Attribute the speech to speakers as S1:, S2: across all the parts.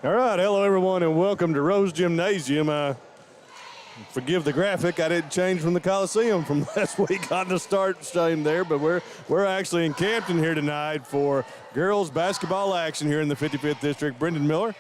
S1: All right, hello everyone, and welcome to Rose Gymnasium. Forgive the graphic, I didn't change from the Coliseum from last week on the start stream there, but we're actually in Campton here tonight for girls basketball action here in the 55th District. Brendan Miller,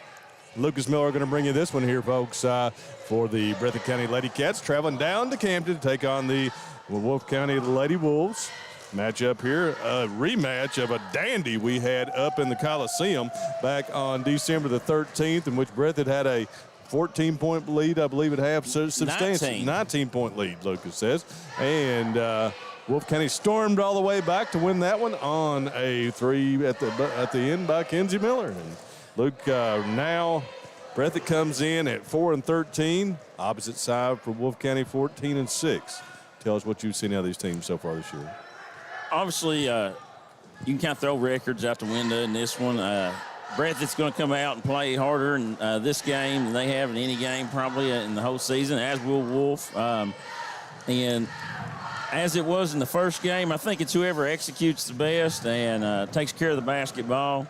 S1: Lucas Miller are going to bring you this one here, folks, for the Breathitt County LadyCats traveling down to Campton to take on the Wolfe County Lady Wolves. Matchup here, a rematch of a dandy we had up in the Coliseum back on December the 13th, in which Breathitt had a 14-point lead, I believe, at half. So substantial 19-point lead, Lucas says. And Wolfe County stormed all the way back to win that one on a three at the end by Kenzie Miller. And Luke, now Breathitt comes in at 4-13, opposite side for Wolfe County 14-6. Tell us what you've seen out of these teams so far this year.
S2: Obviously, you can kind of throw records out the window in this one. Breathitt's going to come out and play harder in this game than they have in any game probably in the whole season, as will Wolfe. And as it was in the first game, I think it's whoever executes the best and takes care of the basketball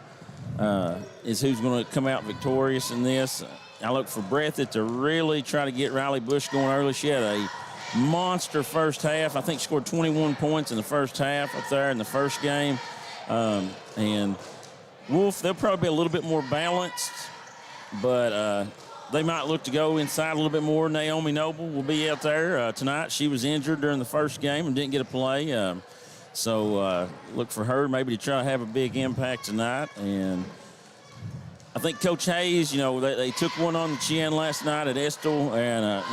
S2: is who's going to come out victorious in this. I look for Breathitt to really try to get Riley Bush going early. She had a monster first half. I think scored 21 points in the first half up there in the first game. And Wolfe, they'll probably be a little bit more balanced, but they might look to go inside a little bit more. Naomi Noble will be out there tonight. She was injured during the first game and didn't get a play. So look for her maybe to try to have a big impact tonight. And I think Coach Hayes, they took one on the chin last night at Estill, and,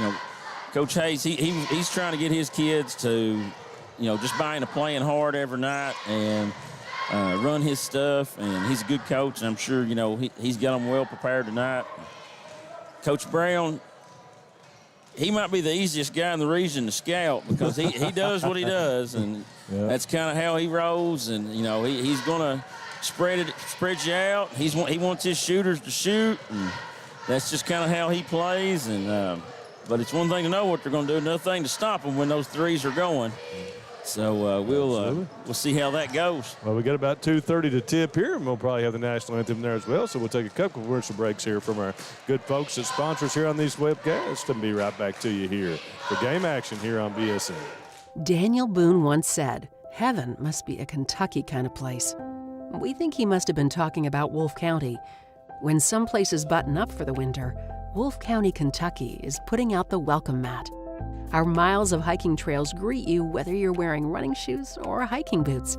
S2: Coach Hayes, he's trying to get his kids to, just buying and playing hard every night and run his stuff. And he's a good coach, and I'm sure, he's got them well prepared tonight. Coach Brown, he might be the easiest guy in the region to scout because he does what he does, and that's kind of how he rolls. And, he's going to spread you out. He wants his shooters to shoot, and that's just kind of how he plays. And but it's one thing to know what they're going to do, another thing to stop them when those threes are going. So we'll see how that goes.
S1: Well, we got about 2:30 to tip here, and we'll probably have the national anthem there as well. So we'll take a couple of commercial breaks here from our good folks that sponsor us here on these webcasts, and be right back to you here for game action here on BSN.
S3: Daniel Boone once said, "Heaven must be a Kentucky kind of place." We think he must have been talking about Wolfe County. When some places button up for the winter, Wolfe County, Kentucky is putting out the welcome mat. Our miles of hiking trails greet you whether you're wearing running shoes or hiking boots.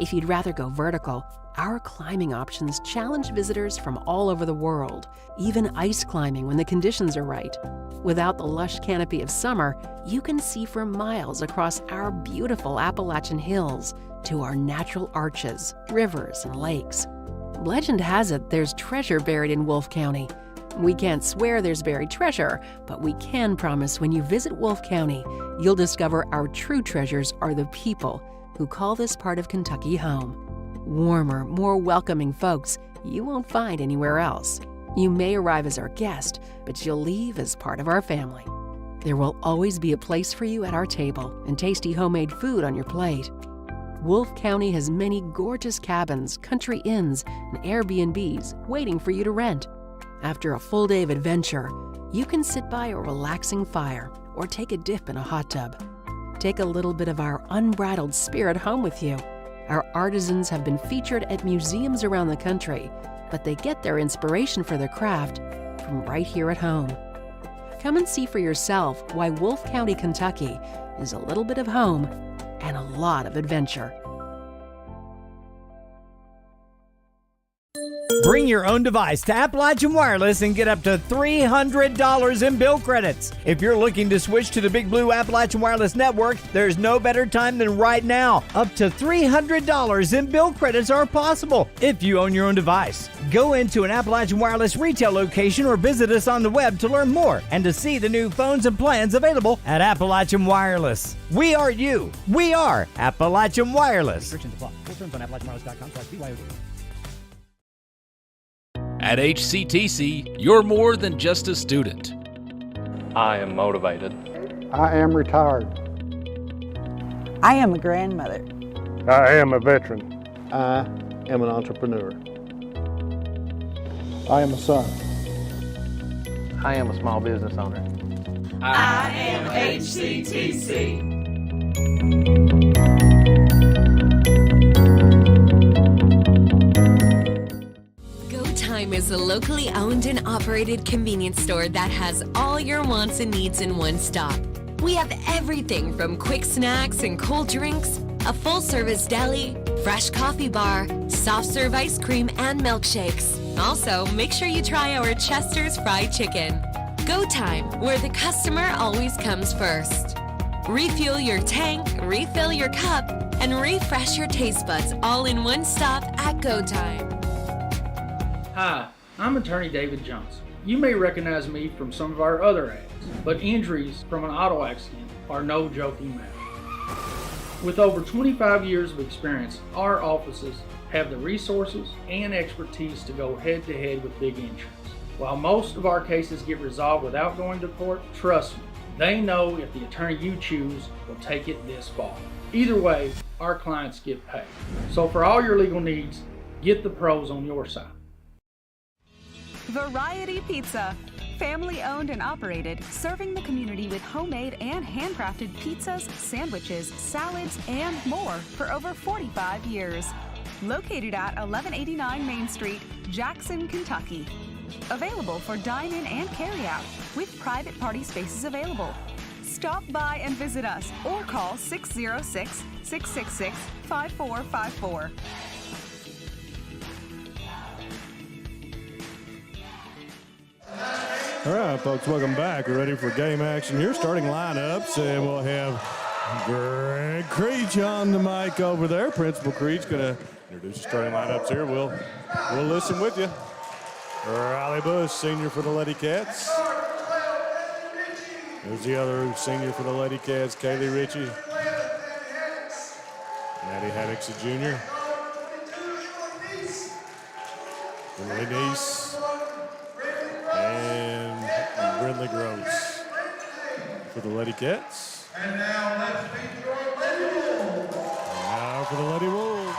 S3: If you'd rather go vertical, our climbing options challenge visitors from all over the world, even ice climbing when the conditions are right. Without the lush canopy of summer, you can see for miles across our beautiful Appalachian hills to our natural arches, rivers, and lakes. Legend has it there's treasure buried in Wolfe County. We can't swear there's buried treasure, but we can promise when you visit Wolfe County, you'll discover our true treasures are the people who call this part of Kentucky home. Warmer, more welcoming folks you won't find anywhere else. You may arrive as our guest, but you'll leave as part of our family. There will always be a place for you at our table and tasty homemade food on your plate. Wolfe County has many gorgeous cabins, country inns, and Airbnbs waiting for you to rent. After a full day of adventure, you can sit by a relaxing fire or take a dip in a hot tub. Take a little bit of our unbridled spirit home with you. Our artisans have been featured at museums around the country, but they get their inspiration for their craft from right here at home. Come and see for yourself why Wolfe County, Kentucky is a little bit of home and a lot of adventure.
S4: Bring your own device to Appalachian Wireless and get up to $300 in bill credits. If you're looking to switch to the Big Blue Appalachian Wireless Network, there's no better time than right now. Up to $300 in bill credits are possible if you own your own device. Go into an Appalachian Wireless retail location or visit us on the web to learn more and to see the new phones and plans available at Appalachian Wireless. We are you. We are Appalachian Wireless.
S5: Restrictions apply. Full terms on AppalachianWireless.com/BYOD.
S6: At HCTC, you're more than just a student.
S7: I am motivated.
S8: I am retired.
S9: I am a grandmother.
S8: I am a veteran. I am an entrepreneur. I am a son.
S7: I am a small business owner.
S10: I am HCTC.
S11: GoTime is a locally owned and operated convenience store that has all your wants and needs in one stop. We have everything from quick snacks and cold drinks, a full-service deli, fresh coffee bar, soft-serve ice cream, and milkshakes. Also, make sure you try our Chester's fried chicken. GoTime, where the customer always comes first. Refuel your tank, refill your cup, and refresh your taste buds all in one stop at GoTime.
S12: Hi, I'm attorney David Johnson. You may recognize me from some of our other ads, but injuries from an auto accident are no joking matter. With over 25 years of experience, our offices have the resources and expertise to go head-to-head with big insurance. While most of our cases get resolved without going to court, trust me, they know if the attorney you choose will take it this far. Either way, our clients get paid. So for all your legal needs, get the pros on your side.
S13: Variety Pizza. Family owned and operated, serving the community with homemade and handcrafted pizzas, sandwiches, salads, and more for over 45 years. Located at 1189 Main Street, Jackson, Kentucky. Available for dine-in and carry-out, with private party spaces available. Stop by and visit us or call 606-666-5454.
S1: All right, folks, welcome back. We're ready for game action here. Starting lineups, and we'll have Greg Creech on the mic over there. Principal Creech going to introduce the starting lineups here. We'll listen with you. Riley Bush, senior for the LadyCats. There's the other senior for the LadyCats, Kaylee Ritchie. Maddie Haddix, a junior. Emily Neese. And Brindley Gross for the LadyCats.
S10: And now let's meet your Lady Wolves.
S1: Now for the Lady Wolves.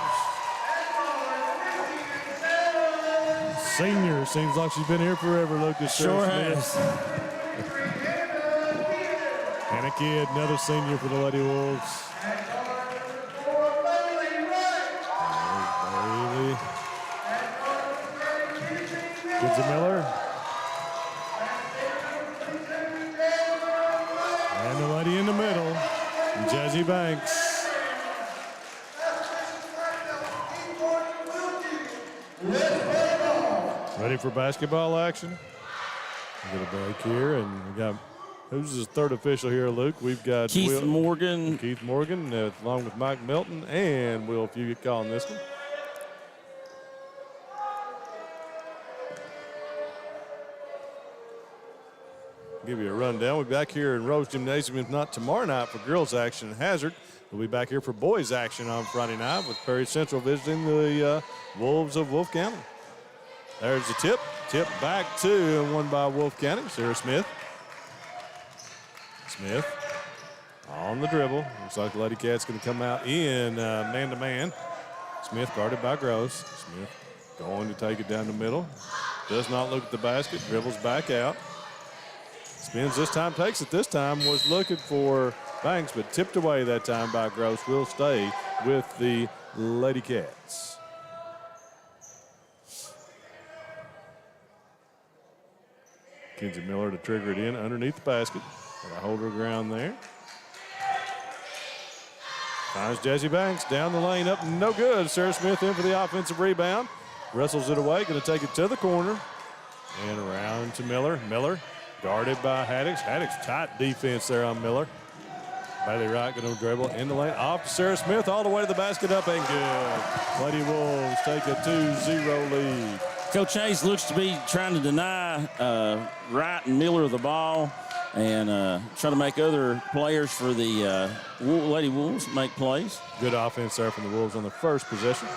S1: Senior, seems like she's been here forever, Lucas.
S2: Sure has.
S1: Hannah Kidd, another senior for the Lady Wolves. Bailey. Kinsey Miller. And the lady in the middle, Jazzy Banks. Ready for basketball action? We get a break here, and we got, who's the third official here, Luke? We've got
S2: Keith Morgan.
S1: Keith Morgan, along with Mike Milton and Will Fugit calling this one. Give you a rundown. We'll be back here in Rose Gymnasium, if not tomorrow night, for girls action in Hazard. We'll be back here for boys action on Friday night with Perry Central visiting the Wolves of Wolfe County. There's the tip. Tip back to and won by Wolfe County. Sarah Smith. Smith on the dribble. Looks like the LadyCats going to come out in man-to-man. Smith guarded by Gross. Smith going to take it down the middle. Does not look at the basket. Dribbles back out. Spins this time, takes it this time, was looking for Banks, but tipped away that time by Gross. Will stay with the LadyCats. Kinsey Miller to trigger it in underneath the basket. Got a hold her ground there. Finds Jazzy Banks down the lane, up no good. Sarah Smith in for the offensive rebound. Wrestles it away, going to take it to the corner. And around to Miller. Miller guarded by Haddix. Haddix tight defense there on Miller. Bailey Wright going to dribble in the lane. Off to Sarah Smith, all the way to the basket, up and good. Lady Wolves take a 2-0 lead.
S2: Coach Hayes looks to be trying to deny Wright and Miller the ball and try to make other players for the Lady Wolves make plays.
S1: Good offense there from the Wolves on the first possession.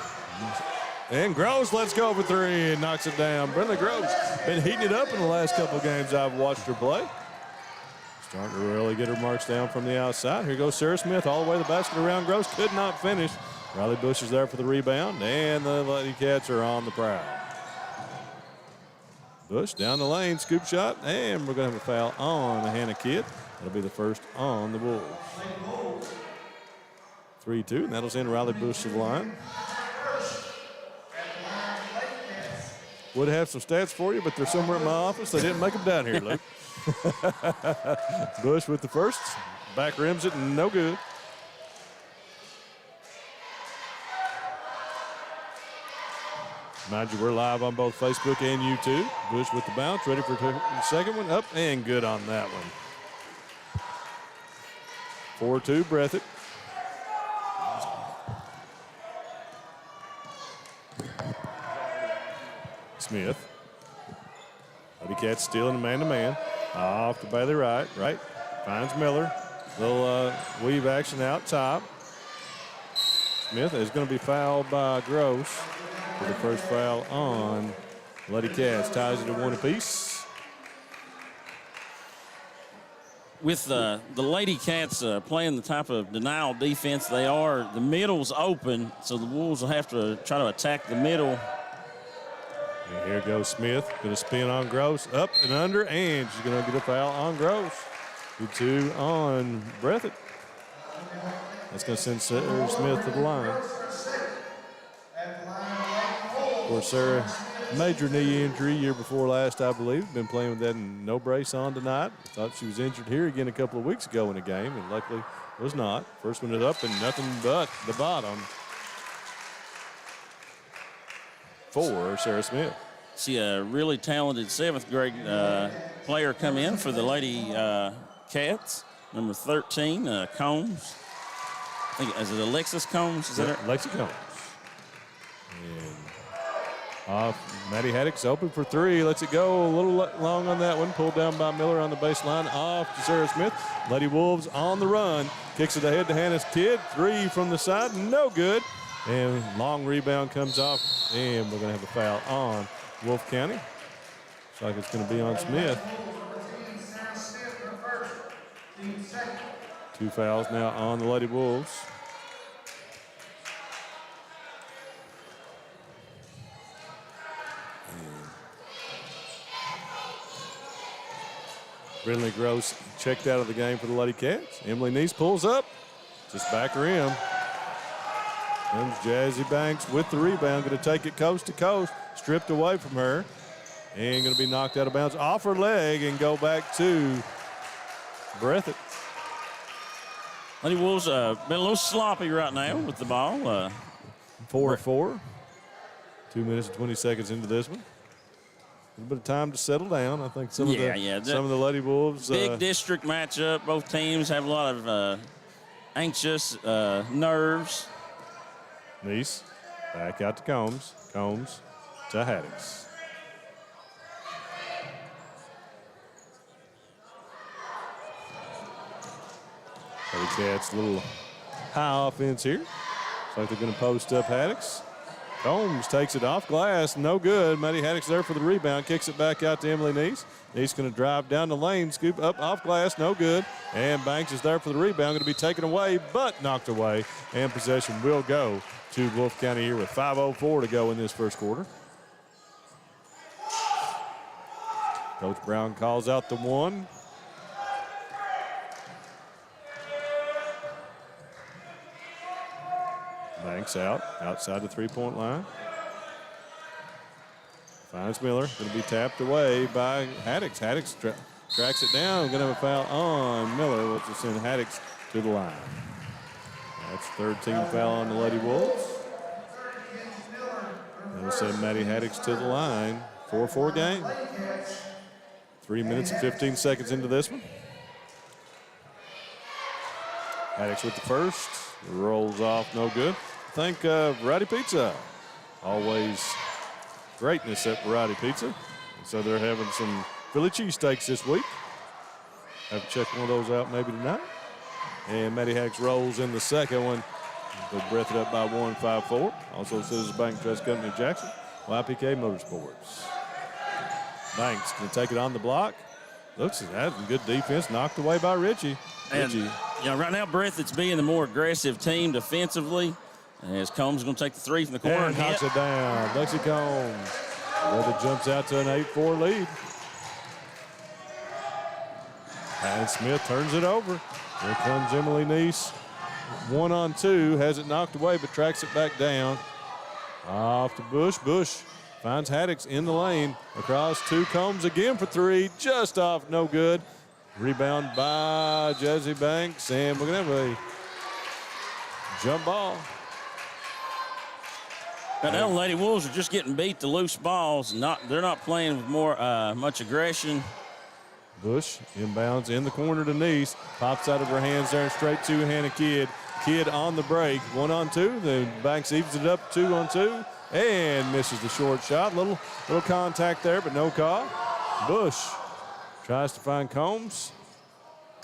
S1: And Groves lets go for three and knocks it down. Brenda Groves been heating it up in the last couple of games I've watched her play. Starting to really get her marks down from the outside. Here goes Sarah Smith all the way to the basket around Groves. Could not finish. Riley Bush is there for the rebound, and the LadyCats are on the prowl. Bush down the lane, scoop shot, and we're going to have a foul on Hannah Kidd. That'll be the first on the Wolves. 3-2, and that'll send Riley Bush to the line. Would have some stats for you, but they're somewhere in my office. They didn't make them down here, Luke. Bush with the first. Back rims it, no good. Mind you, we're live on both Facebook and YouTube. Bush with the bounce, ready for the second one. Up and good on that one. 4-2, Breathitt. Smith. LadyCats stealing man-to-man. Off to Bailey right. Finds Miller. Little weave action out top. Smith is going to be fouled by Gross for the first foul on LadyCats. Ties it to 1 apiece.
S2: With the LadyCats playing the type of denial defense they are, the middle's open, so the Wolves will have to try to attack the middle.
S1: And here goes Smith. Going to spin on Gross. Up and under, and she's going to get a foul on Gross. 2 on Breathitt. That's going to send Sarah Smith to the line. Of course, Sarah, major knee injury year before last, I believe. Been playing with that and no brace on tonight. Thought she was injured here again a couple of weeks ago in a game, and luckily was not. First one is up and nothing but the bottom for Sarah Smith.
S2: See a really talented 7th grade player come in for the Lady Cats, number 13, Combs. I think, is it Alexis Combs? Is that her?
S1: Alexis Combs. And off, Maddie Haddock's open for 3. Lets it go a little long on that one. Pulled down by Miller on the baseline. Off to Sarah Smith. Lady Wolves on the run. Kicks it ahead to Hannah Kidd. 3 from the side. No good. And long rebound comes off. And we're going to have a foul on Wolfe County. Looks like it's going to be on Smith. 2 fouls now on the Lady Wolves. Brindley Gross checked out of the game for the Lady Cats. Emily Neese pulls up. Just back rim. Comes Jazzy Banks with the rebound. Going to take it coast to coast. Stripped away from her. And going to be knocked out of bounds off her leg and go back to Breathitt.
S2: Lady Wolves been a little sloppy right now with the ball.
S1: 4-4. 2 minutes and 20 seconds into this one. A little bit of time to settle down. I think some of the Lady Wolves.
S2: Big district matchup. Both teams have a lot of anxious nerves.
S1: Neese back out to Combs. Combs to Haddix. LadyCats, a little high offense here. Looks like they're going to post up Haddix. Combs takes it off glass, no good. Maddie Haddix there for the rebound, kicks it back out to Emily Neese. Neese going to drive down the lane, scoop up off glass, no good. And Banks is there for the rebound, going to be taken away, but knocked away. And possession will go to Wolfe County here with 5:04 to go in this first quarter. Coach Brown calls out the 1. Banks outside the 3-point line. Finds Miller, going to be tapped away by Haddix. Haddix tracks it down, going to have a foul on Miller, which will send Haddix to the line. That's 13 foul on the Lady Wolves. That'll send Maddie Haddix to the line. 4-4 game. 3 minutes and 15 seconds into this one. Haddix with the first. Rolls off, no good. Thank Variety Pizza. Always greatness at Variety Pizza. So they're having some Philly cheesesteaks this week. Have to check one of those out maybe tonight. And Maddie Haddix rolls in the second one. They breath it up by 1, 5-4. Also Citizens Bank Trust Company of Jackson. YPK Motorsports. Banks going to take it on the block. Looks at that. Good defense. Knocked away by Richie.
S2: And, right now, Breathitt's being the more aggressive team defensively. As Combs is going to take the 3 from the corner.
S1: And knocks it down. Lexi Combs. Breathitt jumps out to an 8-4 lead. And Smith turns it over. Here comes Emily Neese. 1-on-2, has it knocked away, but tracks it back down. Off to Bush. Bush finds Haddix in the lane. Across to Combs again for three. Just off, no good. Rebound by Jazzy Banks, and we're going to have a jump ball.
S2: Now, the Lady Wolves are just getting beat to loose balls. They're not playing with more much aggression.
S1: Bush inbounds in the corner to Neese. Pops out of her hands there and straight to Hannah Kidd. Kidd on the break. 1-on-2. Then Banks evens it up 2-on-2 and misses the short shot. Little contact there, but no call. Bush tries to find Combs.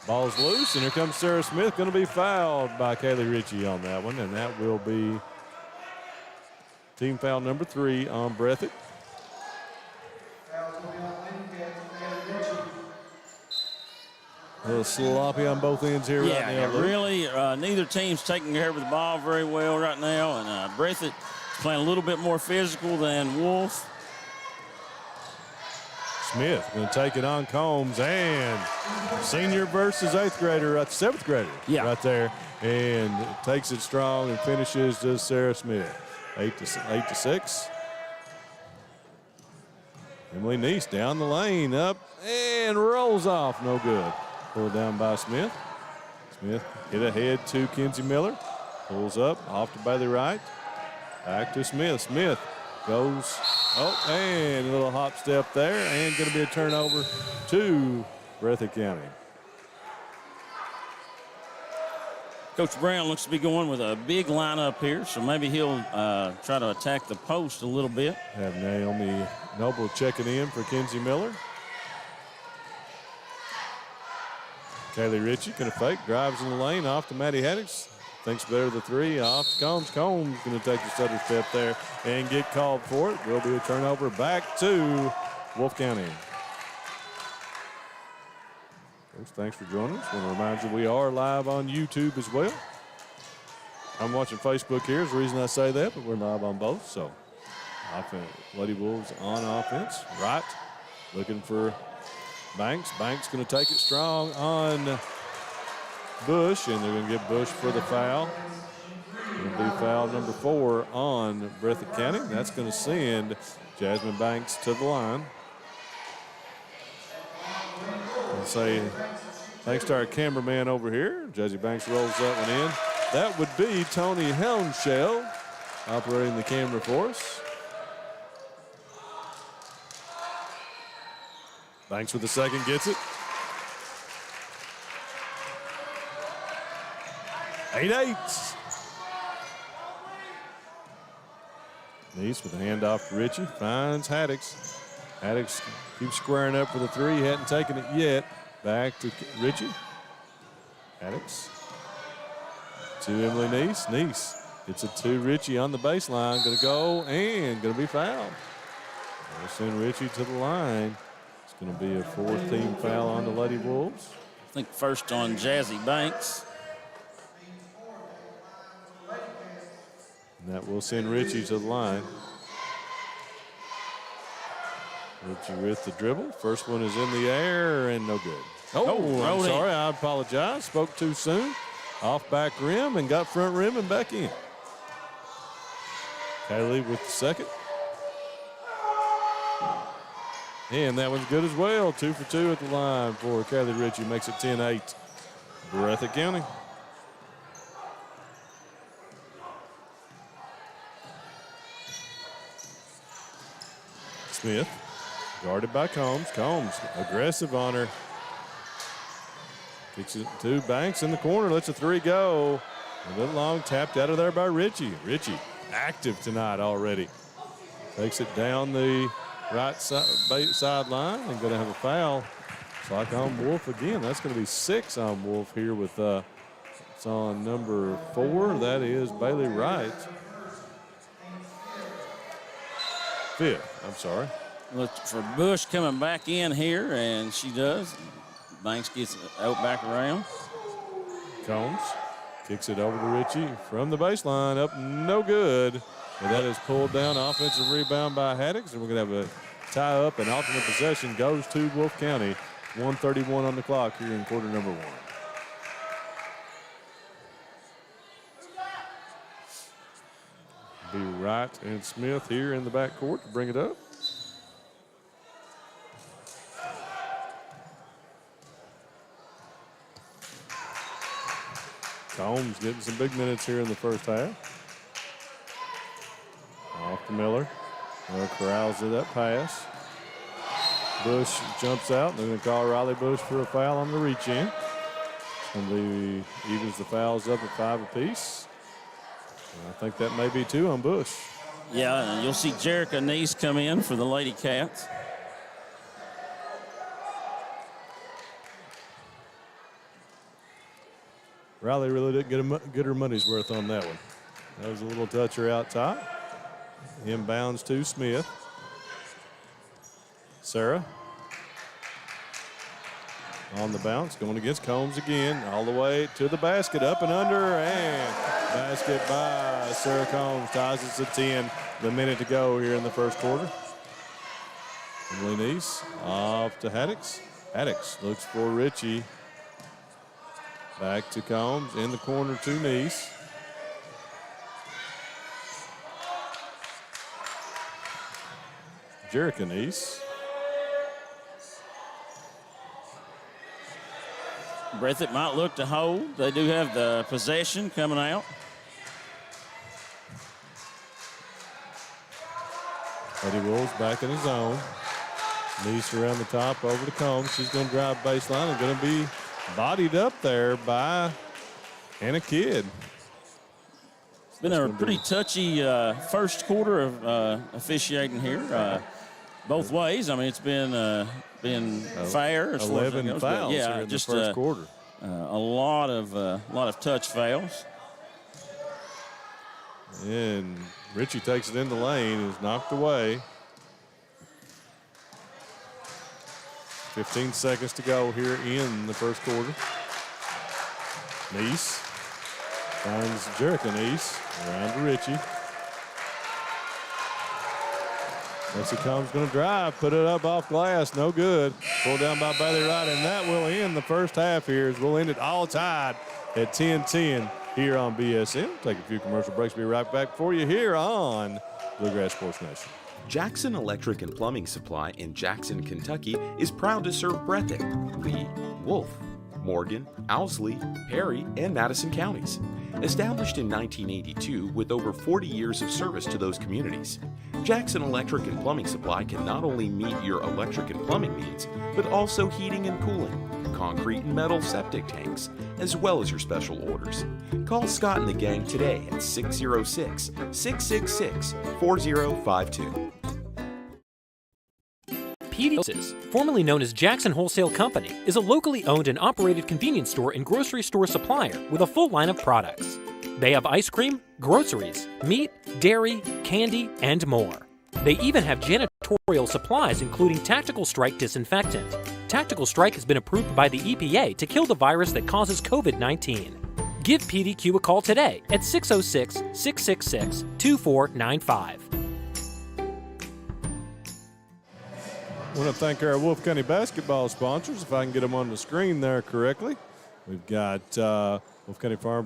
S1: Ball's loose, and here comes Sarah Smith. Going to be fouled by Kaylee Ritchie on that one, and that will be team foul number 3 on Breathitt. A little sloppy on both ends here right now.
S2: Yeah, really, neither team's taking care of the ball very well right now, and Breathitt is playing a little bit more physical than Wolfe.
S1: Smith going to take it on Combs, and senior versus 8th grader, 7th grader right there, and takes it strong and finishes to Sarah Smith. 8-6. Emily Neese down the lane, up, and rolls off, no good. Pulled down by Smith. Smith hit ahead to Kenzie Miller. Pulls up, off to Bailey Wright. Back to Smith. Smith goes, and a little hop step there, and going to be a turnover to Breathitt County.
S2: Coach Brown looks to be going with a big lineup here, so maybe he'll try to attack the post a little bit.
S1: Have Naomi Noble checking in for Kenzie Miller. Kaylee Ritchie going to fake, drives in the lane, off to Maddie Haddix. Thinks better of the three, off to Combs. Combs going to take the stutter step there and get called for it. Will be a turnover back to Wolfe County. Folks, thanks for joining us. I want to remind you we are live on YouTube as well. I'm watching Facebook here is the reason I say that, but we're live on both. So, Lady Wolves on offense. Right, looking for Banks. Banks going to take it strong on Bush, and they're going to get Bush for the foul. Going to be foul number 4 on Breathitt County. That's going to send Jasmine Banks to the line. I'll say thanks to our cameraman over here. Jazzy Banks rolls that one in. That would be Tony Helmshell operating the camera for us. Banks with the second, gets it. 8-8. Neese with a handoff to Ritchie, finds Haddix. Haddix keeps squaring up for the three, hadn't taken it yet. Back to Ritchie. Haddix to Emily Neese. Neese gets it to Ritchie on the baseline. Going to go and going to be fouled. We'll send Ritchie to the line. It's going to be a 4th team foul on the Lady Wolves.
S2: I think first on Jazzy Banks.
S1: And that will send Ritchie to the line. Ritchie with the dribble. First one is in the air and no good. I'm sorry, I apologize. Spoke too soon. Off back rim and got front rim and back in. Kaylee with the second. And that one's good as well. 2 for 2 at the line for Kaylee Ritchie. Makes it 10-8. Breathitt County. Smith, guarded by Combs. Combs, aggressive on her. Kicks it to Banks in the corner, lets a three go. A little long, tapped out of there by Ritchie. Ritchie, active tonight already. Takes it down the right sideline and going to have a foul. It's like on Wolfe again. That's going to be 6 on Wolfe here with, it's on number 4. That is Bailey Wright. 5th, I'm sorry.
S2: Look for Bush coming back in here, and she does. Banks gets out back around.
S1: Combs Kicks it over to Ritchie from the baseline. Up, no good. And that is pulled down. Offensive rebound by Haddix. And we're going to have a tie up, and alternate possession goes to Wolfe County. 1:31 on the clock here in quarter number 1. Be Wright and Smith here in the backcourt to bring it up. Combs getting some big minutes here in the first half. Off to Miller. Miller corrals to that pass. Bush jumps out. They're going to call Riley Bush for a foul on the reach in. And evens the fouls up at 5 apiece. And I think that may be 2 on Bush.
S2: Yeah, and you'll see Jerica Neese come in for the LadyCats.
S1: Riley really didn't get her money's worth on that one. That was a little toucher out top. Inbounds to Smith. Sarah on the bounce, going against Combs again, all the way to the basket, up and under, and basket by Sarah Combs ties us at 10. The minute to go here in the first quarter. Emily Neese off to Haddix. Haddix looks for Ritchie. Back to Combs, in the corner to Neese. Jerica Neese.
S2: Breathitt might look to hold. They do have the possession coming out.
S1: Eddie Wolves back in his zone. Neese around the top over to Combs. She's going to drive baseline and going to be bodied up there by Hannah Kidd.
S2: It's been a pretty touchy first quarter of officiating here, both ways. I mean, it's been fair. As
S1: 11 fouls
S2: yeah,
S1: here in
S2: just
S1: the first quarter.
S2: A lot of touch fouls.
S1: And Ritchie takes it in the lane, is knocked away. 15 seconds to go here in the first quarter. Neese finds Jerica Neese around to Ritchie. Nancy Combs going to drive, put it up off glass, no good. Pulled down by Bailey Wright, and that will end the first half here as we'll end it all tied at 10-10 here on BSN. Take a few commercial breaks, be right back for you here on Bluegrass Sports Nation.
S14: Jackson Electric and Plumbing Supply in Jackson, Kentucky is proud to serve Breathitt, Lee, Wolfe, Morgan, Owsley, Perry, and Madison counties. Established in 1982 with over 40 years of service to those communities, Jackson Electric and Plumbing Supply can not only meet your electric and plumbing needs, but also heating and cooling, concrete and metal septic tanks, as well as your special orders. Call Scott and the gang today at 606-666-4052.
S15: PD's, formerly known as Jackson Wholesale Company, is a locally owned and operated convenience store and grocery store supplier with a full line of products. They have ice cream, groceries, meat, dairy, candy, and more. They even have janitorial supplies including Tactical Strike disinfectant. Tactical Strike has been approved by the EPA to kill the virus that causes COVID-19. Give PDQ a call today at 606-666-2495.
S1: I want to thank our Wolfe County basketball sponsors, if I can get them on the screen there correctly. We've got Wolfe County Farm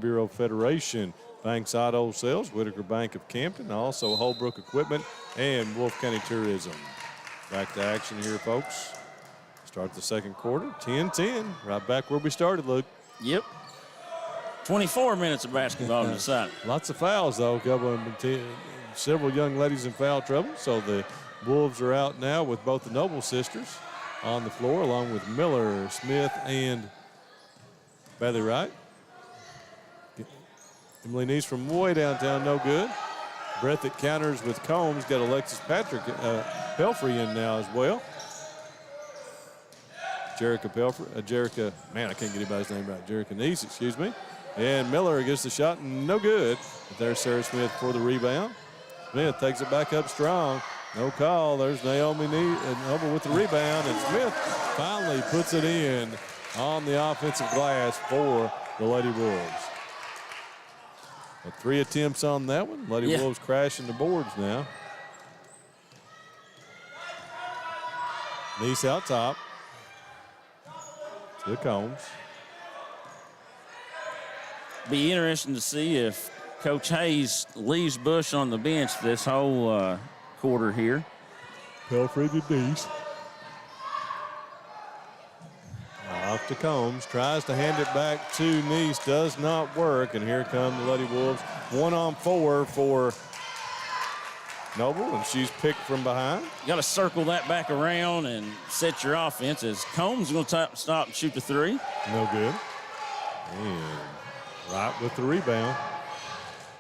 S1: Bureau Federation, Banks Auto Sales, Whitaker Bank of Campton, also Holbrook Equipment, and Wolfe County Tourism. Back to action here, folks. Start the second quarter, 10-10, right back where we started, Luke.
S2: Yep. 24 minutes of basketball to decide.
S1: Lots of fouls, though. Several young ladies in foul trouble, so the Wolves are out now with both the Noble sisters on the floor, along with Miller, Smith, and Bailey Wright. Emily Neese from way downtown, no good. Breathitt counters with Combs. Got Alexis Pelfrey in now as well. Jerica, man, I can't get anybody's name right. Jerica Neese, excuse me. And Miller gets the shot, no good. But there's Sarah Smith for the rebound. Smith takes it back up strong. No call. There's Naomi Noble with the rebound, and Smith finally puts it in on the offensive glass for the Lady Wolves. But 3 attempts on that one. Lady Wolves crashing the boards now. Nice out top. To Combs.
S2: Be interesting to see if Coach Hayes leaves Bush on the bench this whole quarter here.
S1: Pelfrey to Dees. Off to Combs. Tries to hand it back to Nice. Does not work. And here come the Lady Wolves. 1-on-4 for Noble, and she's picked from behind.
S2: You got to circle that back around and set your offense as Combs is going to stop and shoot the 3.
S1: No good. And right with the rebound.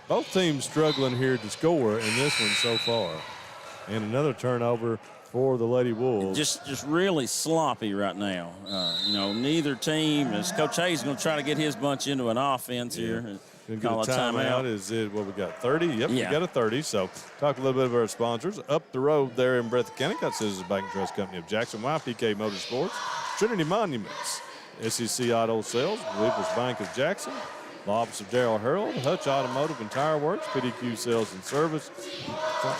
S1: Both teams struggling here to score in this one so far. And another turnover for the Lady Wolves.
S2: Just really sloppy right now. Neither team, as Coach Hayes is going to try to get his bunch into an offense here.
S1: Gonna get a timeout. Is it what we got? 30? Yep, we got a 30. So talk a little bit about our sponsors. Up the road there in Breathitt County, got Citizens Bank and Trust Company of Jackson, YPK Motorsports, Trinity Monuments, SEC Auto Sales, People's Bank of Jackson, Law Office of Darrell Harold, Hutch Automotive and Tire Works, PDQ Sales and Service,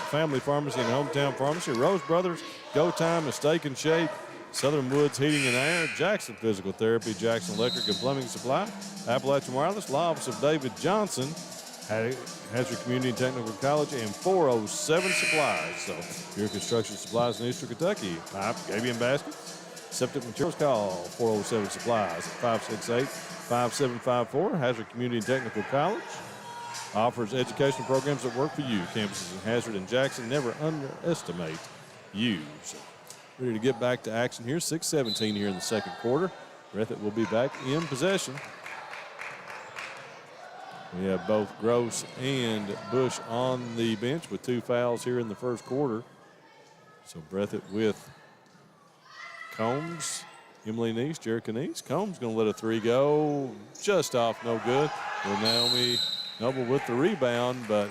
S1: Family Pharmacy and Hometown Pharmacy, Rose Brothers, Go Time, Steak and Shake, Southern Woods Heating and Air, Jackson Physical Therapy, Jackson Electric and Plumbing Supply, Appalachian Wireless, Law Office of David Johnson, Hazard Community and Technical College, and 407 Supplies. So your construction supplies in Eastern Kentucky, pipe, gabion baskets, septic materials, call 407 Supplies at 568-5754. Hazard Community and Technical College offers educational programs that work for you. Campuses in Hazard and Jackson, never underestimate you. So ready to get back to action here. 6:17 here in the second quarter. Breathitt will be back in possession. We have both Gross and Bush on the bench with 2 fouls here in the first quarter. So Breathitt with Combs, Emily Neese, Jerica Neese. Combs going to let a 3 go. Just off, no good. Well, Naomi Noble with the rebound, but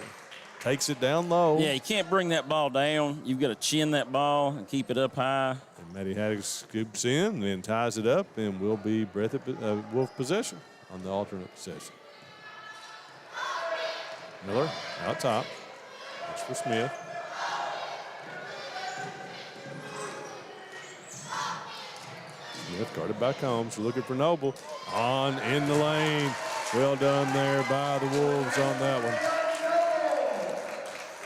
S1: takes it down low.
S2: Yeah, you can't bring that ball down. You've got to chin that ball and keep it up high.
S1: And Maddie Haddock scoops in and then ties it up, and will be Breathitt Wolf possession on the alternate possession. Miller out top. That's for Smith. Smith guarded by Combs. We're looking for Noble. On in the lane. Well done there by the Wolves on that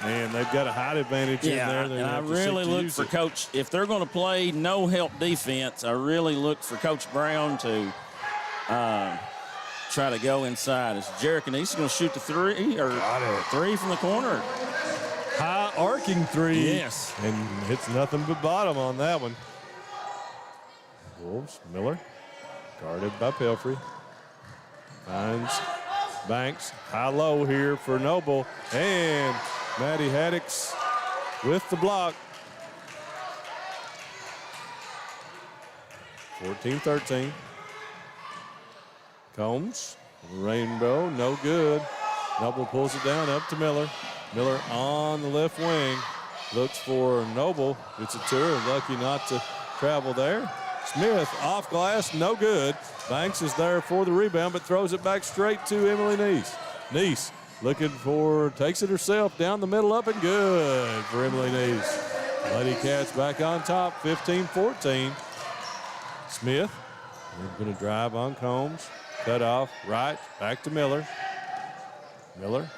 S1: one. Man, they've got a height advantage in there.
S2: And I really look for Coach, if they're going to play no-help defense, I really look for Coach Brown to try to go inside. Is Jerica Neese going to shoot the 3 or 3 from the corner?
S1: High arcing 3.
S2: Yes.
S1: And hits nothing but bottom on that one. Wolves, Miller, guarded by Pelfrey. Finds Banks, high-low here for Noble. And Maddie Haddocks with the block. 14-13. Combs, rainbow, no good. Noble pulls it down up to Miller. Miller on the left wing. Looks for Noble. Gets it to her. Lucky not to travel there. Smith off glass, no good. Banks is there for the rebound, but throws it back straight to Emily Neese. Neese looking for, takes it herself down the middle, up and good for Emily Neese. LadyCats back on top, 15-14. Smith, we're going to drive on Combs. Cut off, right, back to Miller. Miller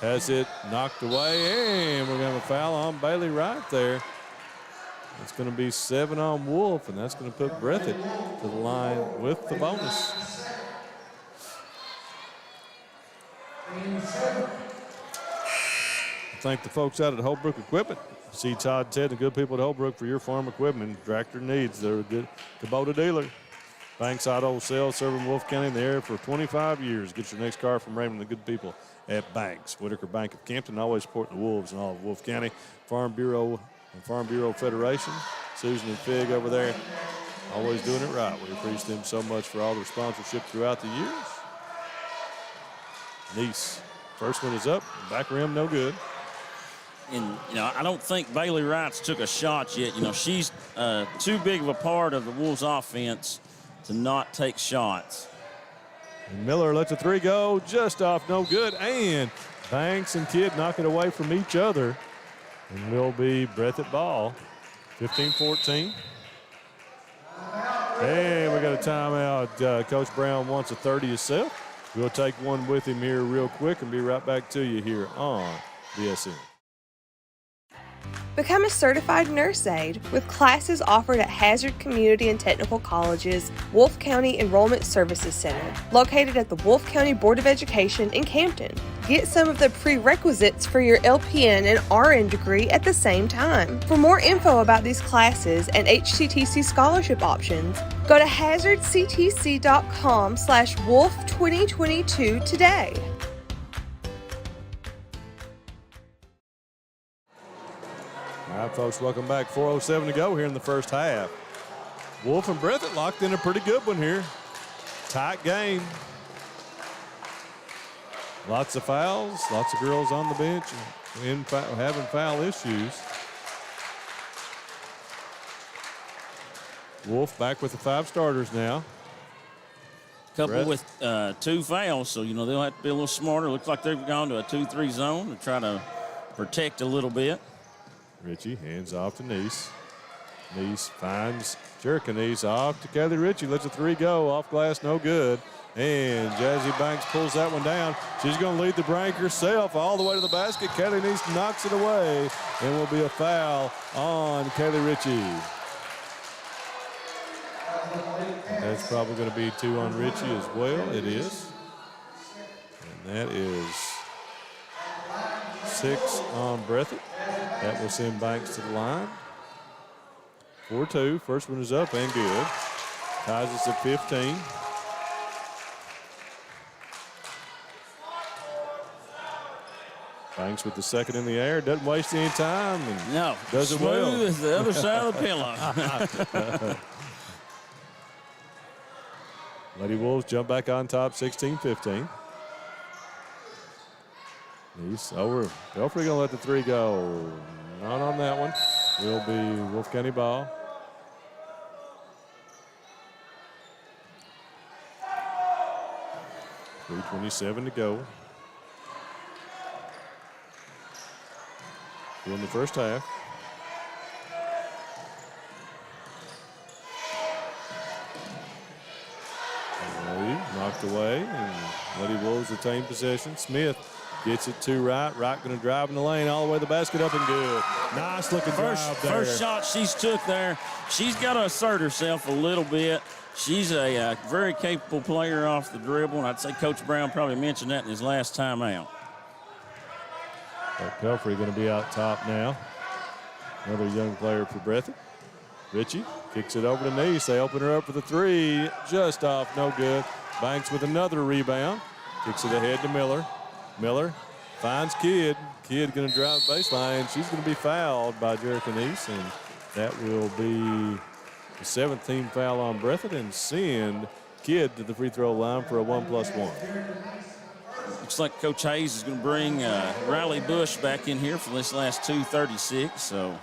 S1: has it knocked away, and we're going to have a foul on Bailey Wright there. It's going to be 7 on Wolfe, and that's going to put Breathitt to the line with the bonus. Thank the folks out at Holbrook Equipment. See Todd, Ted, and good people at Holbrook for your farm equipment and tractor needs. They're a good Kubota dealer. Banks Auto Sales, serving Wolfe County in the area for 25 years. Get your next car from Raymond, the good people at Banks. Whitaker Bank of Campton, always supporting the Wolves in all of Wolfe County. Farm Bureau and Farm Bureau Federation. Susan and Fig over there, always doing it right. We appreciate them so much for all their sponsorship throughout the years. Neese, first one is up, back rim, no good.
S2: And, I don't think Bailey Wright's took a shot yet. She's too big of a part of the Wolves offense to not take shots.
S1: And Miller lets a three go, just off, no good. And Banks and Kidd knock it away from each other. And will be Breathitt ball, 15-14. And we got a timeout. Coach Brown wants a 30 himself. We'll take one with him here real quick and be right back to you here on BSN.
S16: Become a certified nurse aide with classes offered at Hazard Community and Technical College's Wolfe County Enrollment Services Center, located at the Wolfe County Board of Education in Campton. Get some of the prerequisites for your LPN and RN degree at the same time. For more info about these classes and HCTC scholarship options, go to hazardctc.com/Wolfe2022 today.
S1: All right, folks, welcome back. 4:07 to go here in the first half. Wolfe and Breathitt locked in a pretty good one here. Tight game. Lots of fouls, lots of girls on the bench and having foul issues. Wolfe back with the 5 starters now.
S2: Couple with 2 fouls, so, they'll have to be a little smarter. Looks like they've gone to a 2-3 zone to try to protect a little bit.
S1: Ritchie hands off to Neese. Neese finds Jerkinese off to Kelly Ritchie. Lets a 3 go. Off glass, no good. And Jazzy Banks pulls that one down. She's going to lead the break herself all the way to the basket. Kelly Neese knocks it away. And will be a foul on Kelly Ritchie. That's probably going to be 2 on Ritchie as well. It is. And that is 6 on Breathitt. That will send Banks to the line. 4-2. First one is up and good. Ties us at 15. Banks with the second in the air. Doesn't waste any time. And
S2: no.
S1: Does it well.
S2: Smooth as the other side of the pillow.
S1: Lady Wolves jump back on top, 16-15. He's over. Belfry going to let the 3 go. Not on that one. Will be Wolfe County ball. .327 to go. In the first half. Knocked away, and Lady Wolves retain possession. Smith gets it to Wright. Wright going to drive in the lane all the way to the basket, up and good. Nice looking drive there.
S2: First shot she's took there. She's got to assert herself a little bit. She's a very capable player off the dribble, and I'd say Coach Brown probably mentioned that in his last time out.
S1: Pelfrey going to be out top now. Another young player for Breathitt. Ritchie kicks it over to Neese. They open her up for the 3. Just off, no good. Banks with another rebound. Kicks it ahead to Miller. Miller finds Kidd. Kidd going to drive the baseline. She's going to be fouled by Jerkinese, and that will be the 7th team foul on Breathitt and send Kidd to the free throw line for a 1+1.
S2: Looks like Coach Hayes is going to bring Riley Bush back in here for this last 2:36, so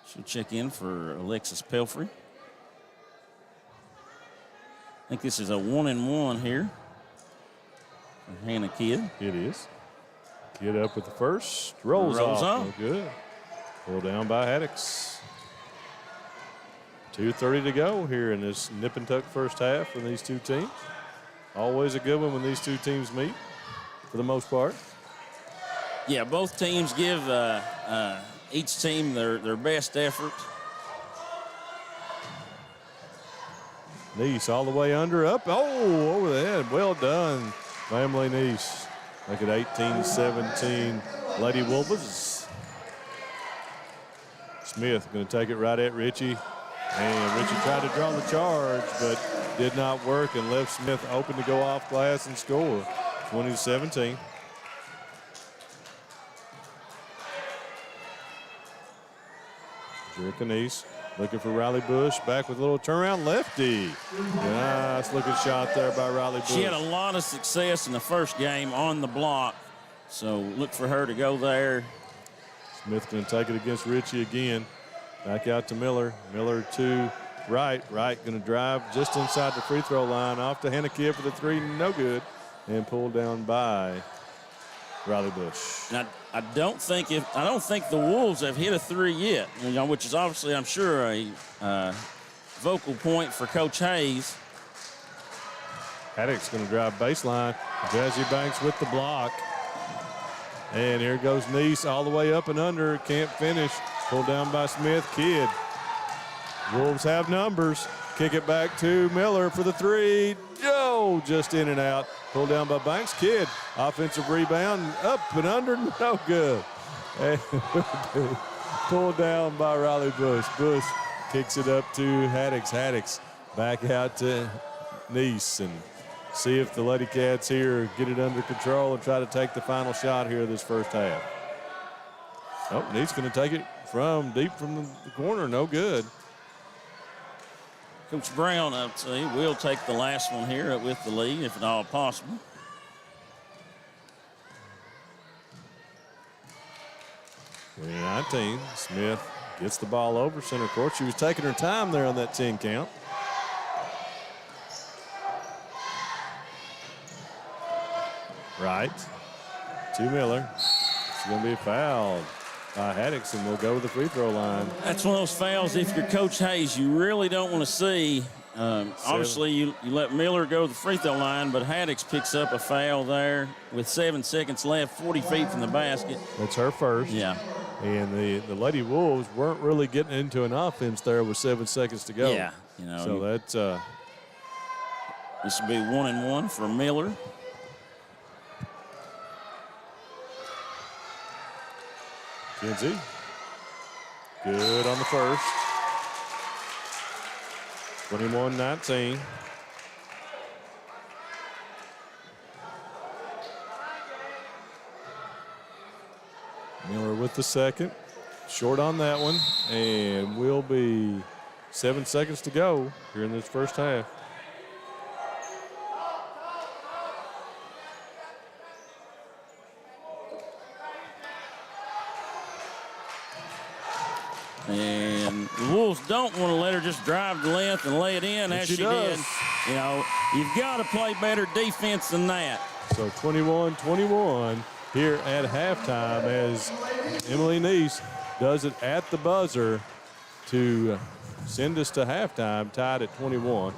S2: she'll check in for Alexis Pelfrey. I think this is a 1-and-1 here for Hannah Kidd.
S1: It is. Kidd up with the first. Rolls off. No good. Pulled down by Haddix. 2:30 to go here in this nip and tuck first half for these two teams. Always a good one when these two teams meet, for the most part.
S2: Yeah, both teams give each team their best effort.
S1: Neese all the way under, up. Oh, over the head. Well done, Emily Neese. Look at 18-17 Lady Wolves. Smith going to take it right at Ritchie. And Ritchie tried to draw the charge, but did not work and left Smith open to go off glass and score. 20-17. Jerkinese looking for Riley Bush. Back with a little turnaround lefty. Nice looking shot there by Riley Bush.
S2: She had a lot of success in the first game on the block, so look for her to go there.
S1: Smith going to take it against Ritchie again. Back out to Miller. Miller to Right going to drive just inside the free throw line, off to Haneke for the three, no good, and pulled down by Riley Bush.
S2: Now, I don't think the Wolves have hit a three yet, which is obviously, I'm sure, a vocal point for Coach Hayes.
S1: Haddock's going to drive baseline. Jazzy Banks with the block. And here goes Neese all the way up and under. Can't finish. Pulled down by Smith. Kidd. Wolves have numbers. Kick it back to Miller for the three. Oh, just in and out. Pulled down by Banks. Kidd. Offensive rebound. Up and under. No good. And pulled down by Riley Bush. Bush kicks it up to Haddox. Haddox back out to Neese, and see if the LadyCats here get it under control and try to take the final shot here this first half. Oh, Neese going to take it from deep from the corner. No good.
S2: Coach Brown, I'd say, will take the last one here with the lead, if at all possible.
S1: We're 19. Smith gets the ball over center court. She was taking her time there on that 10 count. Right to Miller. It's going to be fouled by Haddox, and we'll go to the free throw line.
S2: That's one of those fouls, if you're Coach Hayes, you really don't want to see. Obviously, you let Miller go to the free throw line, but Haddox picks up a foul there with 7 seconds left, 40 feet from the basket.
S1: That's her first.
S2: Yeah.
S1: And the Lady Wolves weren't really getting into an offense there with 7 seconds to go.
S2: Yeah.
S1: So that's
S2: this will be 1-1 for Miller.
S1: Kinsey. Good on the first. 21-19. Miller with the second. Short on that one. And will be 7 seconds to go here in this first half.
S2: And the Wolves don't want to let her just drive the length and lay it in as she did. You've got to play better defense than that.
S1: So 21-21 here at halftime as Emily Neese does it at the buzzer to send us to halftime, tied at 21.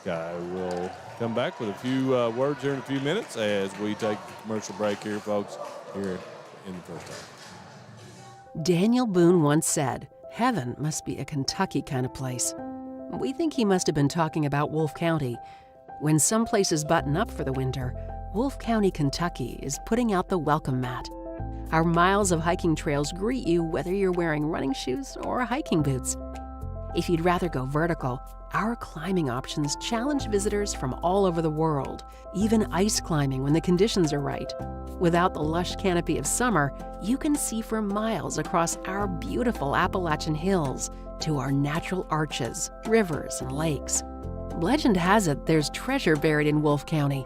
S1: We'll come back with a few words here in a few minutes as we take a commercial break here, folks, here in the first half.
S3: Daniel Boone once said, "Heaven must be a Kentucky kind of place." We think he must have been talking about Wolfe County. When some places button up for the winter, Wolfe County, Kentucky is putting out the welcome mat. Our miles of hiking trails greet you whether you're wearing running shoes or hiking boots. If you'd rather go vertical, our climbing options challenge visitors from all over the world, even ice climbing when the conditions are right. Without the lush canopy of summer, you can see for miles across our beautiful Appalachian hills to our natural arches, rivers, and lakes. Legend has it there's treasure buried in Wolfe County.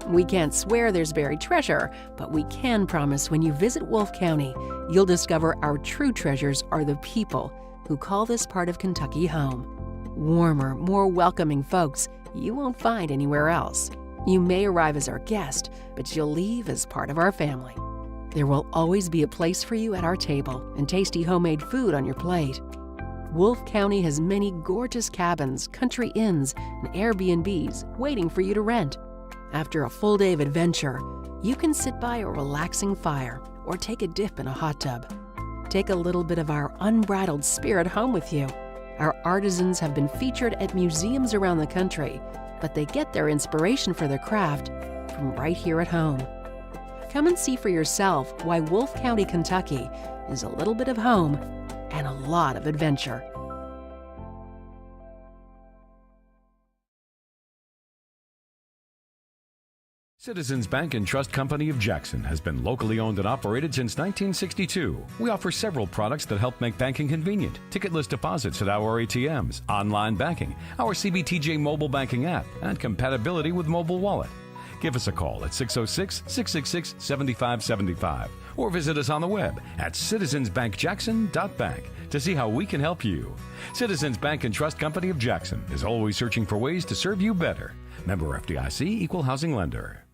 S3: We can't swear there's buried treasure, but we can promise when you visit Wolfe County, you'll discover our true treasures are the people who call this part of Kentucky home. Warmer, more welcoming folks you won't find anywhere else. You may arrive as our guest, but you'll leave as part of our family. There will always be a place for you at our table and tasty homemade food on your plate. Wolfe County has many gorgeous cabins, country inns, and Airbnbs waiting for you to rent. After a full day of adventure, you can sit by a relaxing fire or take a dip in a hot tub. Take a little bit of our unbridled spirit home with you. Our artisans have been featured at museums around the country, but they get their inspiration for their craft from right here at home. Come and see for yourself why Wolfe County, Kentucky is a little bit of home and a lot of adventure.
S17: Citizens Bank and Trust Company of Jackson has been locally owned and operated since 1962. We offer several products that help make banking convenient. Ticketless deposits at our ATMs, online banking, our CBTJ mobile banking app, and compatibility with mobile wallet. Give us a call at 606-666-7575 or visit us on the web at citizensbankjackson.bank to see how we can help you. Citizens Bank and Trust Company of Jackson is always searching for ways to serve you better. Member FDIC, Equal Housing Lender.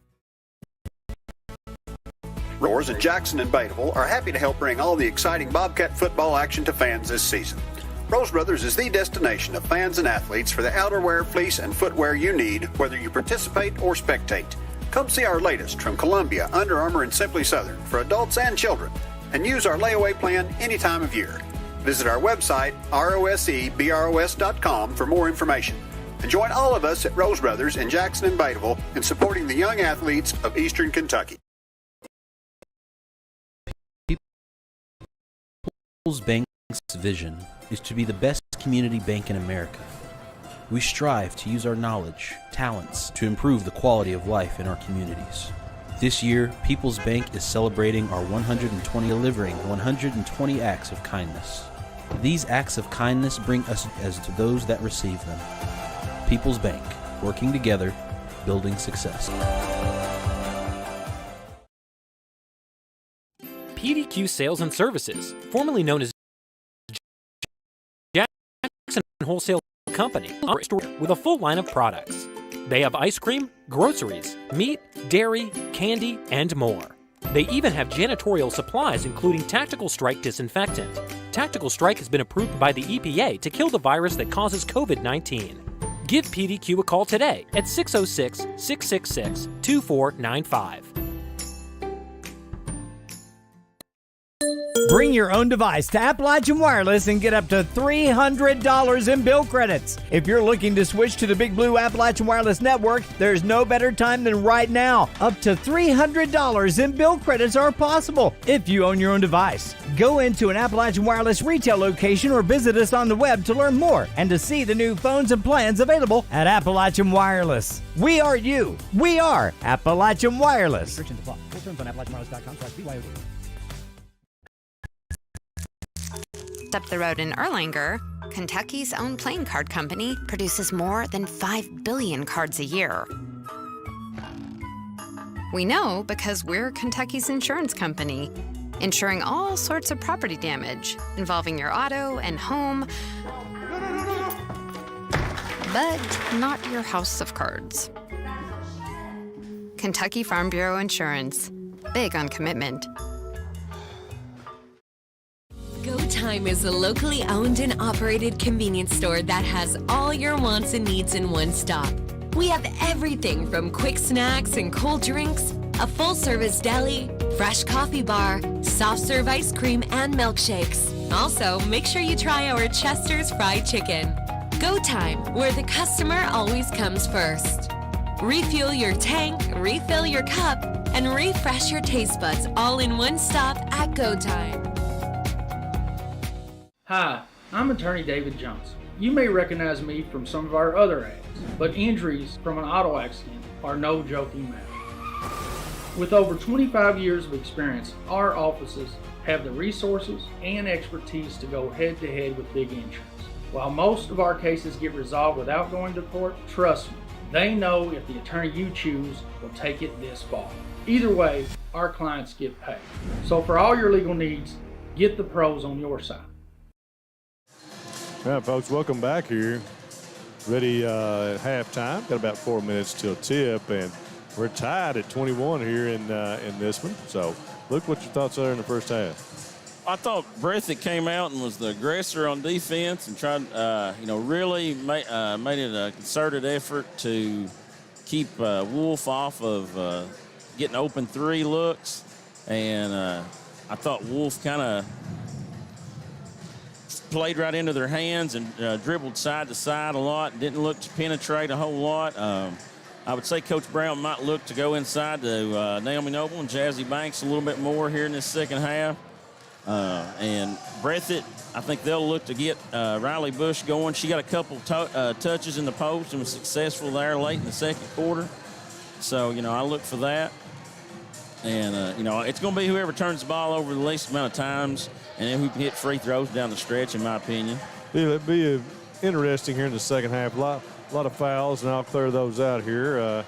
S18: Roars in Jackson and Bateville are happy to help bring all the exciting Bobcat football action to fans this season. Rose Brothers is the destination of fans and athletes for the outerwear, fleece, and footwear you need, whether you participate or spectate. Come see our latest from Columbia, Under Armour, and Simply Southern for adults and children, and use our layaway plan any time of year. Visit our website, rosebros.com, for more information. And join all of us at Rose Brothers in Jackson and Bateville in supporting the young athletes of Eastern Kentucky.
S19: People's Bank's vision is to be the best community bank in America. We strive to use our knowledge, talents to improve the quality of life in our communities. This year, People's Bank is celebrating our delivering 120 acts of kindness. These acts of kindness bring us as to those that receive them. People's Bank, working together, building success.
S15: PDQ Sales and Services, formerly known as Jackson Wholesale Company, operates a store with a full line of products. They have ice cream, groceries, meat, dairy, candy, and more. They even have janitorial supplies, including Tactical Strike disinfectant. Tactical Strike has been approved by the EPA to kill the virus that causes COVID-19. Give PDQ a call today at 606-666-2495.
S4: Bring your own device to Appalachian Wireless and get up to $300 in bill credits. If you're looking to switch to the Big Blue Appalachian Wireless Network, there's no better time than right now. Up to $300 in bill credits are possible if you own your own device. Go into an Appalachian Wireless retail location or visit us on the web to learn more and to see the new phones and plans available at Appalachian Wireless. We are you. We are Appalachian Wireless.
S5: Restrictions apply. Full terms on AppalachianWireless.com/BYOD.
S20: Up the road in Erlanger, Kentucky's own playing card company produces more than 5 billion cards a year. We know because we're Kentucky's insurance company, insuring all sorts of property damage involving your auto and home, but not your house of cards. Kentucky Farm Bureau Insurance. Big on commitment.
S11: Go Time is a locally owned and operated convenience store that has all your wants and needs in one stop. We have everything from quick snacks and cold drinks, a full-service deli, fresh coffee bar, soft-serve ice cream, and milkshakes. Also, make sure you try our Chester's Fried Chicken. Go Time, where the customer always comes first. Refuel your tank, refill your cup, and refresh your taste buds all in one stop at Go Time.
S12: Hi, I'm attorney David Johnson. You may recognize me from some of our other ads, but injuries from an auto accident are no joking matter. With over 25 years of experience, our offices have the resources and expertise to go head-to-head with big insurance. While most of our cases get resolved without going to court, trust me, they know if the attorney you choose will take it this far. Either way, our clients get paid. So for all your legal needs, get the pros on your side.
S1: All right, folks, welcome back here. Ready at halftime. Got about 4 minutes till tip, and we're tied at 21 here in this one. So, look what your thoughts are in the first half.
S2: I thought Breathitt came out and was the aggressor on defense and tried, really made it a concerted effort to keep Wolfe off of getting open three looks. And I thought Wolfe kind of played right into their hands and dribbled side to side a lot. Didn't look to penetrate a whole lot. I would say Coach Brown might look to go inside to Naomi Noble and Jazzy Banks a little bit more here in this second half. And Breathitt, I think they'll look to get Riley Bush going. She got a couple touches in the post and was successful there late in the second quarter. So, I look for that. And, it's going to be whoever turns the ball over the least amount of times and then who can hit free throws down the stretch, in my opinion.
S1: It'll be interesting here in the second half. A lot of fouls, and I'll clear those out here.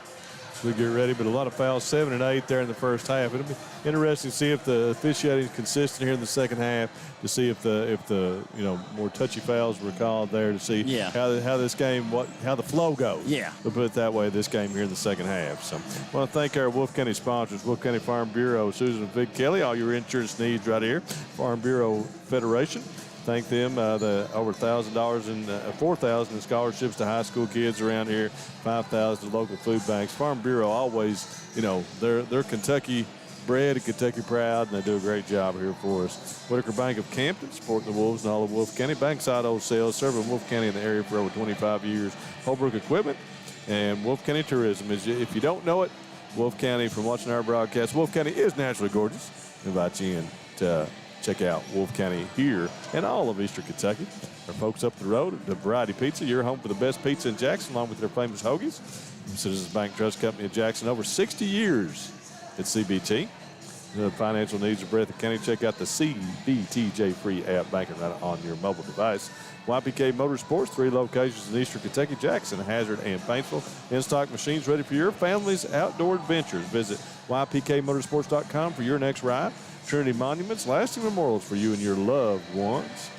S1: as we get ready, but a lot of fouls, 7 and 8 there in the first half. It'll be interesting to see if the officiating is consistent here in the second half, to see if the more touchy fouls were called there, to see how this game, how the flow goes.
S2: Yeah.
S1: We'll put it that way, this game here in the second half. So I want to thank our Wolfe County sponsors, Wolfe County Farm Bureau, Susan and Vic Kelly, all your insurance needs right here. Farm Bureau Federation. Thank them. The over $1,000 and $4,000 in scholarships to high school kids around here. $5,000 to local food banks. Farm Bureau always, they're Kentucky bred and Kentucky proud, and they do a great job here for us. Whitaker Bank of Campton, supporting the Wolves and all of Wolfe County. Bankside Old Sales, serving Wolfe County in the area for over 25 years. Holbrook Equipment and Wolfe County Tourism. If you don't know it, Wolfe County, from watching our broadcast, Wolfe County is naturally gorgeous. I invite you in to check out Wolfe County here and all of Eastern Kentucky. Our folks up the road at the Variety Pizza, your home for the best pizza in Jackson, along with their famous hoagies. Citizens Bank Trust Company of Jackson, over 60 years at CBT. The financial needs of Breathitt County, check out the CBTJ free app, banking right on your mobile device. YPK Motorsports, 3 locations in Eastern Kentucky, Jackson, Hazard, and Paintsville. In-stock machines ready for your family's outdoor adventures. Visit ypkmotorsports.com for your next ride. Trinity Monuments, lasting memorials for you and your loved ones.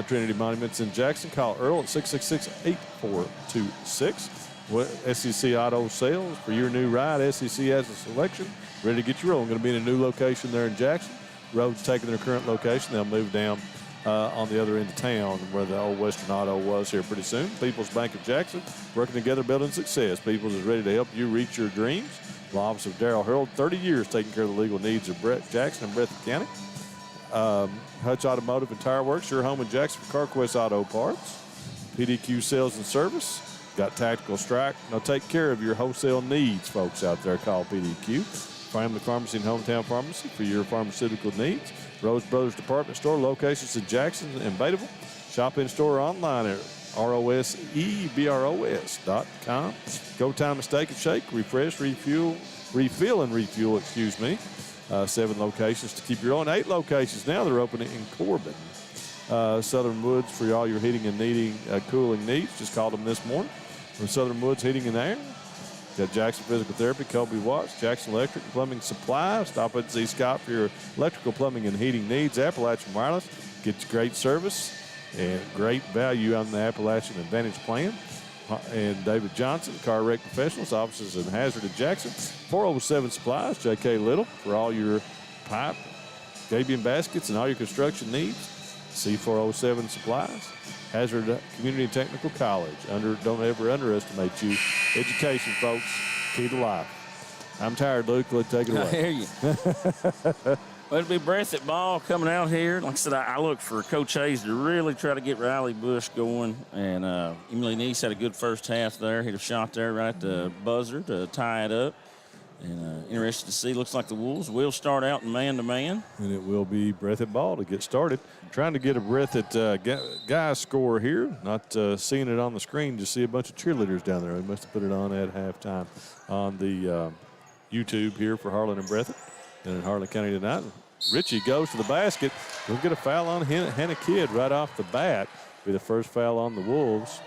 S1: Trinity Monuments in Jackson. Call Earl at 666-8426. SEC Auto Sales for your new ride. SEC has a selection. Ready to get you rolling. Going to be in a new location there in Jackson. Road's taking their current location. They'll move down on the other end of town where the old Western Auto was here pretty soon. People's Bank of Jackson, working together, building success. People's is ready to help you reach your dreams. Law Office of Darrell Harold, 30 years taking care of the legal needs of Brett Jackson and Breathitt County. Hutch Automotive and Tire Works, your home in Jackson for CarQuest Auto Parts. PDQ Sales and Service, got Tactical Strike. Now take care of your wholesale needs, folks out there. Call PDQ. Family Pharmacy and Hometown Pharmacy for your pharmaceutical needs. Rose Brothers Department Store, locations in Jackson and Bataville. Shop in store online at ROSEBROS.com. Go Time and Steak and Shake, refresh, refill, and refuel, 7 locations to keep your own. 8 locations now. They're opening in Corbin. Southern Woods for all your heating and cooling needs. Just called them this morning. From Southern Woods Heating and Air. Got Jackson Physical Therapy, Colby Watts, Jackson Electric and Plumbing Supply. Stop at Z. Scott for your electrical, plumbing, and heating needs. Appalachian Wireless, get you great service and great value on the Appalachian Advantage Plan. And David Johnson, Car Wreck Professionals, offices in Hazard and Jackson. 407 Supplies, J.K. Little, for all your pipe, gabion baskets, and all your construction needs. C407 Supplies. Hazard Community and Technical College. Don't ever underestimate you. Education, folks, key to life. I'm tired, Luke. Let's take it away.
S2: I hear you. Well, it'll be Breathitt ball coming out here. Like I said, I look for Coach Hayes to really try to get Riley Bush going. And Emily Neese had a good first half there. Hit a shot there right at the buzzer to tie it up. And interested to see. Looks like the Wolves will start out in man-to-man.
S1: And it will be Breathitt ball to get started. Trying to get a Breathitt guy score here. Not seeing it on the screen. Just see a bunch of cheerleaders down there. They must have put it on at halftime on the YouTube here for Harlan and Breathitt. And in Harlan County tonight, Richie goes to the basket. We'll get a foul on Hannah Kidd right off the bat. Be the first foul on the Wolves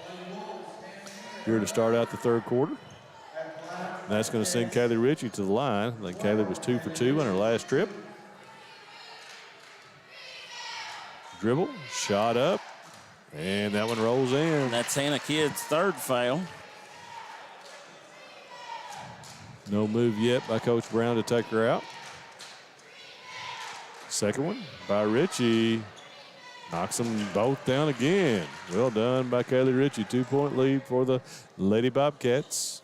S1: here to start out the third quarter. And that's going to send Kaylee Ritchie to the line. I think Kaylee was 2 for 2 on her last trip. Dribble, shot up, and that one rolls in.
S2: That's Hannah Kidd's third foul.
S1: No move yet by Coach Brown to take her out. Second one by Ritchie. Knocks them both down again. Well done by Kaylee Ritchie. 2-point lead for the Lady Bobcats.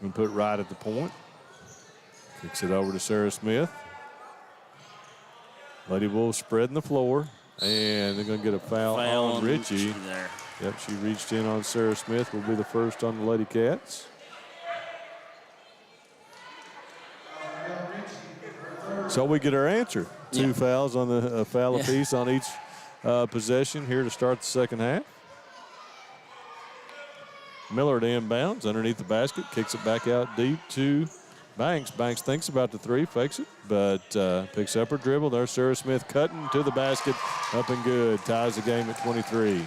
S1: And put right at the point. Kicks it over to Sarah Smith. Lady Wolves spreading the floor. And they're going to get a foul on Ritchie.
S2: There.
S1: Yep, she reached in on Sarah Smith. Will be the first on the Lady Cats. So we get our answer. 2 fouls on the foul apiece on each possession here to start the second half. Miller to inbounds underneath the basket, kicks it back out deep to Banks. Banks thinks about the 3, fakes it, but picks up her dribble. There's Sarah Smith cutting to the basket, up and good. Ties the game at 23.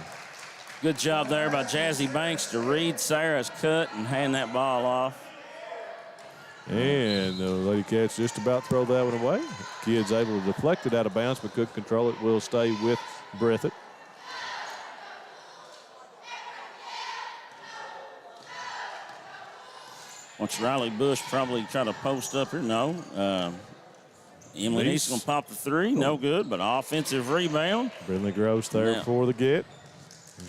S2: Good job there by Jazzy Banks to read Sarah's cut and hand that ball off.
S1: And the Lady Cats just about throw that one away. Kid's able to deflect it out of bounds, but couldn't control it. Will stay with Breathitt.
S2: Watch Riley Bush probably try to post up here. No. Emily Neese going to pop the three. No good, but offensive rebound.
S1: Brindley Gross there for the get.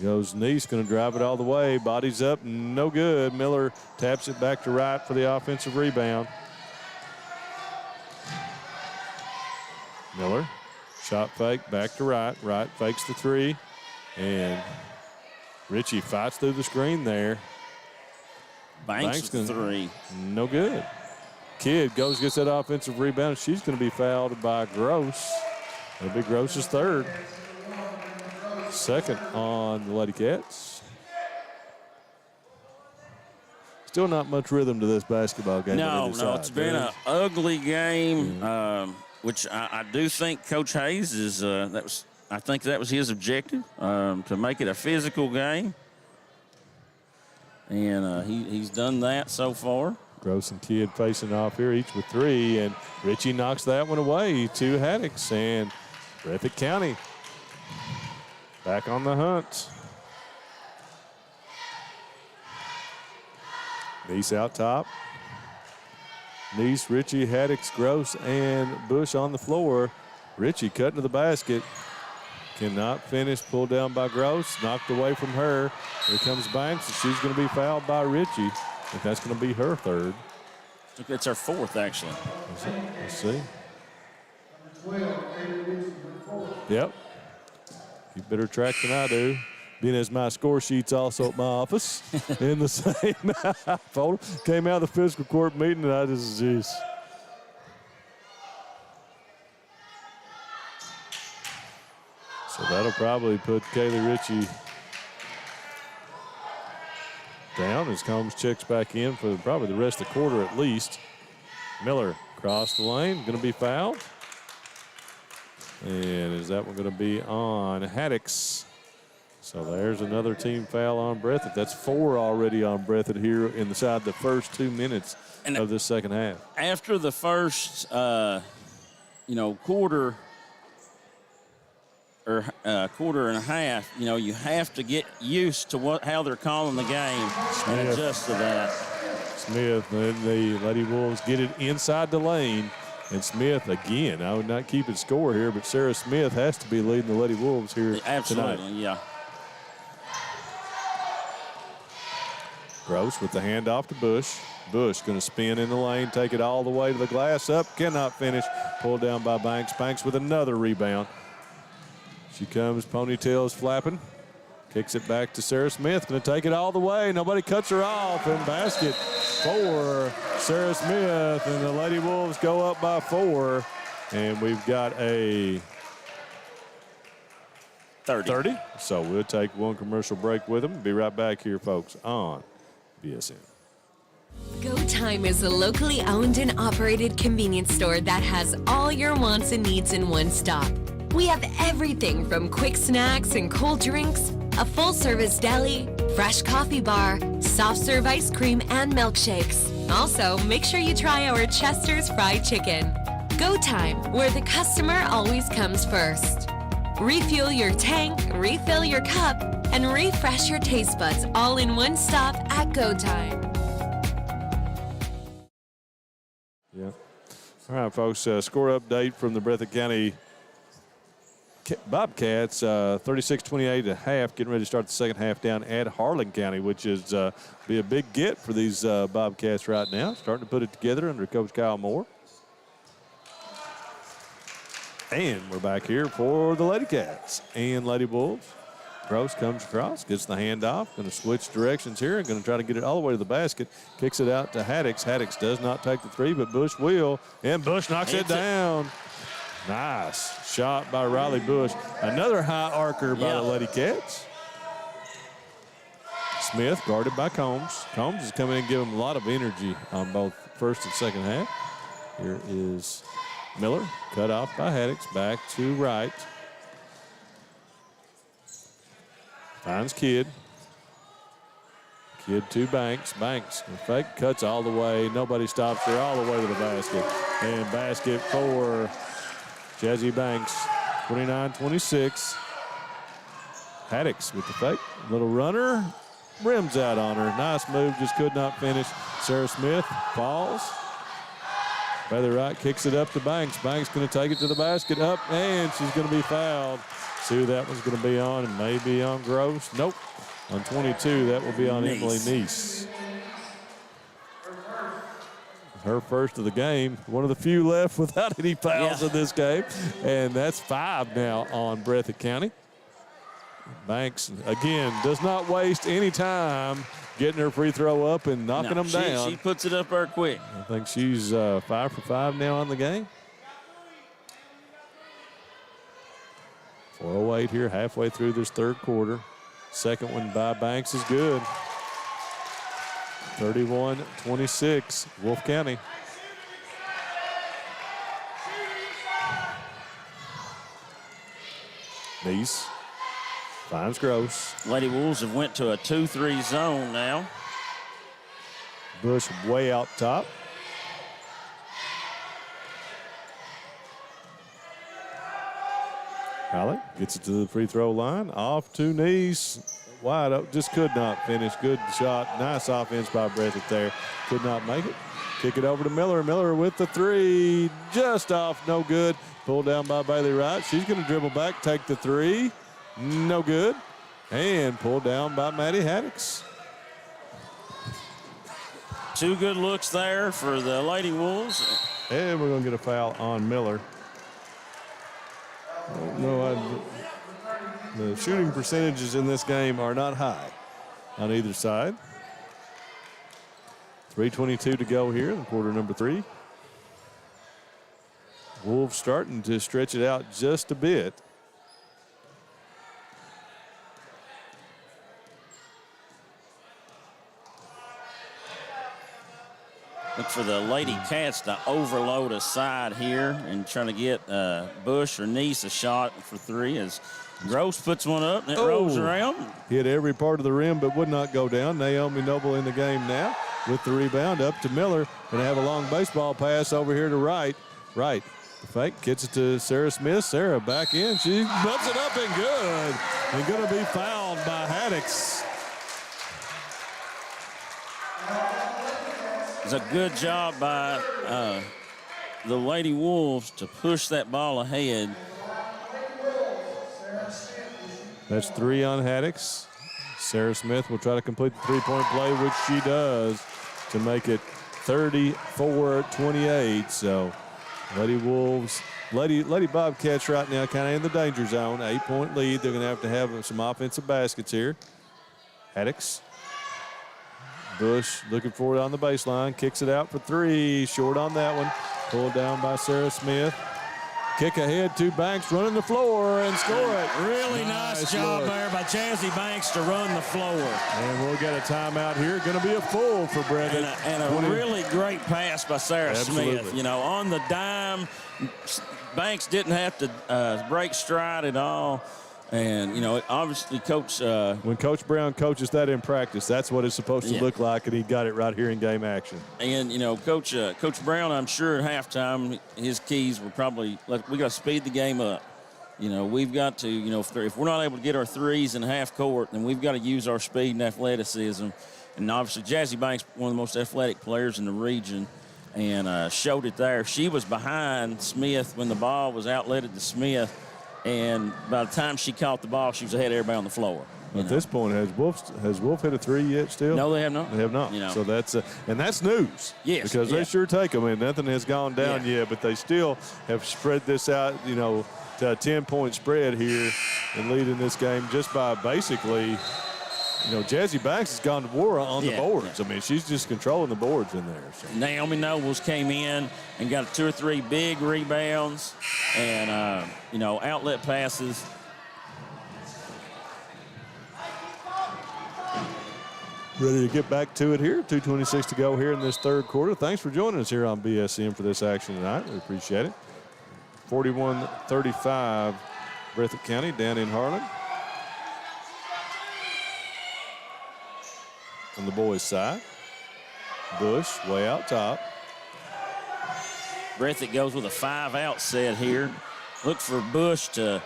S1: Goes Neese, going to drive it all the way. Bodies up, no good. Miller taps it back to right for the offensive rebound. Miller, shot fake, back to right. Right fakes the three. And Ritchie fights through the screen there.
S2: Banks with three.
S1: No good. Kidd goes, gets that offensive rebound. She's going to be fouled by Gross. That'll be Gross's third. Second on the Lady Cats. Still not much rhythm to this basketball game.
S2: No, it's been an ugly game, which I do think Coach Hayes is. I think that was his objective, to make it a physical game, and he's done that so far.
S1: Gross and Kidd facing off here, each with three, and Ritchie knocks that one away to Haddix, and Breathitt County back on the hunt. Neese out top. Neese, Ritchie, Haddix, Gross, and Bush on the floor. Ritchie cutting to the basket. Cannot finish. Pulled down by Gross. Knocked away from her. Here comes Banks, and she's going to be fouled by Ritchie. I think that's going to be her third.
S2: I think it's her fourth, actually.
S1: Let's see. Yep. You better track than I do. Being as my score sheet's also at my office in the same folder. Came out of the physical court meeting and I just, jeez. So that'll probably put Kaylee Ritchie down as Combs checks back in for probably the rest of the quarter at least. Miller across the lane, going to be fouled. And is that one going to be on Haddix? So there's another team foul on Breathitt. That's 4 already on Breathitt here inside the first 2 minutes of this second half.
S2: After the first, quarter or quarter and a half, you have to get used to how they're calling the game and adjust to that.
S1: Smith and the Lady Wolves get it inside the lane. And Smith, again, I would not keep it score here, but Sarah Smith has to be leading the Lady Wolves here
S2: Absolutely,
S1: tonight.
S2: Yeah.
S1: Gross with the handoff to Bush. Bush going to spin in the lane, take it all the way to the glass, up, cannot finish. Pulled down by Banks. Banks with another rebound. She comes, ponytails flapping. Kicks it back to Sarah Smith. Going to take it all the way. Nobody cuts her off. And basket for Sarah Smith. And the Lady Wolves go up by 4. And we've got a 30. So we'll take one commercial break with them. Be right back here, folks, on BSN.
S11: Go Time is a locally owned and operated convenience store that has all your wants and needs in one stop. We have everything from quick snacks and cold drinks, a full-service deli, fresh coffee bar, soft-serve ice cream, and milkshakes. Also, make sure you try our Chester's Fried Chicken. Go Time, where the customer always comes first. Refuel your tank, refill your cup, and refresh your taste buds all in one stop at Go Time.
S1: Yeah. All right, folks, score update from the Breathitt County Bobcats, 36-28 at half, getting ready to start the second half down at Harlan County, which is be a big get for these Bobcats right now. Starting to put it together under Coach Kyle Moore. And we're back here for the LadyCats and Lady Wolves. Gross comes across, gets the handoff, going to switch directions here and going to try to get it all the way to the basket. Kicks it out to Haddix. Haddix does not take the three, but Bush will, and Bush knocks it down. Nice shot by Riley Bush. Another high arcer by the LadyCats. Smith guarded by Combs. Combs is coming in and giving him a lot of energy on both first and second half. Here is Miller, cut off by Haddix, back to right. Finds Kidd. Kidd to Banks. Banks, fake, cuts all the way. Nobody stops her, all the way to the basket. And basket for Jazzy Banks, 29-26. Haddix with the fake. Little runner. Rims out on her. Nice move, just could not finish. Sarah Smith falls. Bailey Wright kicks it up to Banks. Banks going to take it to the basket, up, and she's going to be fouled. See who that one's going to be on. It may be on Gross. Nope. On 22, that will be on Emily Neese. Her first of the game. One of the few left without any fouls in this game. And that's 5 now on Breathitt County. Banks, again, does not waste any time getting her free throw up and knocking them down.
S2: She puts it up there quick.
S1: I think she's 5 for 5 now on the game. 4:08 here, halfway through this third quarter. Second one by Banks is good. 31-26, Wolfe County. Neese finds Gross.
S2: Lady Wolves have went to a 2-3 zone now.
S1: Bush way out top. Halleck gets it to the free throw line. Off to Neese. Wide up. Just could not finish. Good shot. Nice offense by Breathitt there. Could not make it. Kick it over to Miller. Miller with the 3. Just off. No good. Pulled down by Bailey Wright. She's going to dribble back. Take the 3. No good. And pulled down by Maddie Haddix.
S2: 2 good looks there for the Lady Wolves.
S1: And we're going to get a foul on Miller. The shooting percentages in this game are not high on either side. 3:22 to go here in quarter number 3. Wolves starting to stretch it out just a bit.
S2: Look for the Lady Cats to overload a side here and trying to get Bush or Neese a shot for 3 as Gross puts one up and it rolls around.
S1: Hit every part of the rim but would not go down. Naomi Noble in the game now with the rebound up to Miller. Going to have a long baseball pass over here to Wright. Wright, the fake, gets it to Sarah Smith. Sarah back in. She bumps it up and good. And going to be fouled by Haddix.
S2: It's a good job by the Lady Wolves to push that ball ahead.
S1: That's 3 on Haddix. Sarah Smith will try to complete the three-point play, which she does, to make it 34-28. So Lady Wolves, Lady Bobcats right now kind of in the danger zone. 8-point lead. They're going to have some offensive baskets here. Haddix. Bush looking for it on the baseline. Kicks it out for 3. Short on that one. Pulled down by Sarah Smith. Kick ahead to Banks, running the floor and score it.
S2: Really nice job there by Jazzy Banks to run the floor.
S1: And we'll get a timeout here. Going to be a full for Breathitt.
S2: And a really great pass by Sarah Smith. You know, on the dime, Banks didn't have to break stride at all. And, you know, obviously, Coach...
S1: when Coach Brown coaches that in practice, that's what it's supposed to look like, and he got it right here in game action.
S2: And, you know, Coach Brown, I'm sure at halftime, his keys were probably, like, we got to speed the game up. You know, we've got to, you know, if we're not able to get our 3s in half court, then we've got to use our speed and athleticism. And obviously, Jazzy Banks, one of the most athletic players in the region, and showed it there. She was behind Smith when the ball was outletted to Smith. And by the time she caught the ball, she was ahead of everybody on the floor.
S1: At this point, has Wolf hit a 3 yet still?
S2: No, they have not.
S1: They have not.
S2: You know.
S1: So that's and that's news.
S2: Yes.
S1: Because they sure take them, and nothing has gone down yet, but they still have spread this out, you know, to a 10-point spread here and leading this game just by basically, you know, Jazzy Banks has gone to war on the boards. I mean, she's just controlling the boards in there. So.
S2: Naomi Nobles came in and got 2 or 3 big rebounds and, you know, outlet passes.
S1: Ready to get back to it here. 2:26 to go here in this third quarter. Thanks for joining us here on BSN for this action tonight. We appreciate it. 41-35, Breathitt County down in Harlan. on the boys' side. Bush way out top.
S2: Breathitt goes with a 5-out set here. Look for Bush to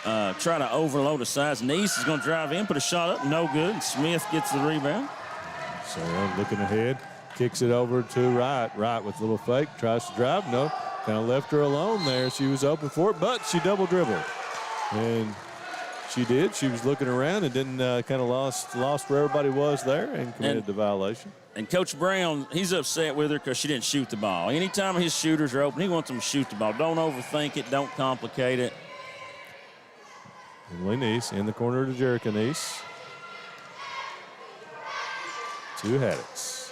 S2: try to overload the sides. Neese is going to drive in, put a shot up, no good. Smith gets the rebound.
S1: Sarah looking ahead, kicks it over to Wright. Wright with a little fake, tries to drive, no. Kind of left her alone there. She was open for it, but she double dribbled. And she did. She was looking around and didn't kind of lost where everybody was there and committed the violation.
S2: And Coach Brown, he's upset with her because she didn't shoot the ball. Anytime his shooters are open, he wants them to shoot the ball. Don't overthink it. Don't complicate it.
S1: Emily Neese in the corner to Jerica Neese. To Haddix.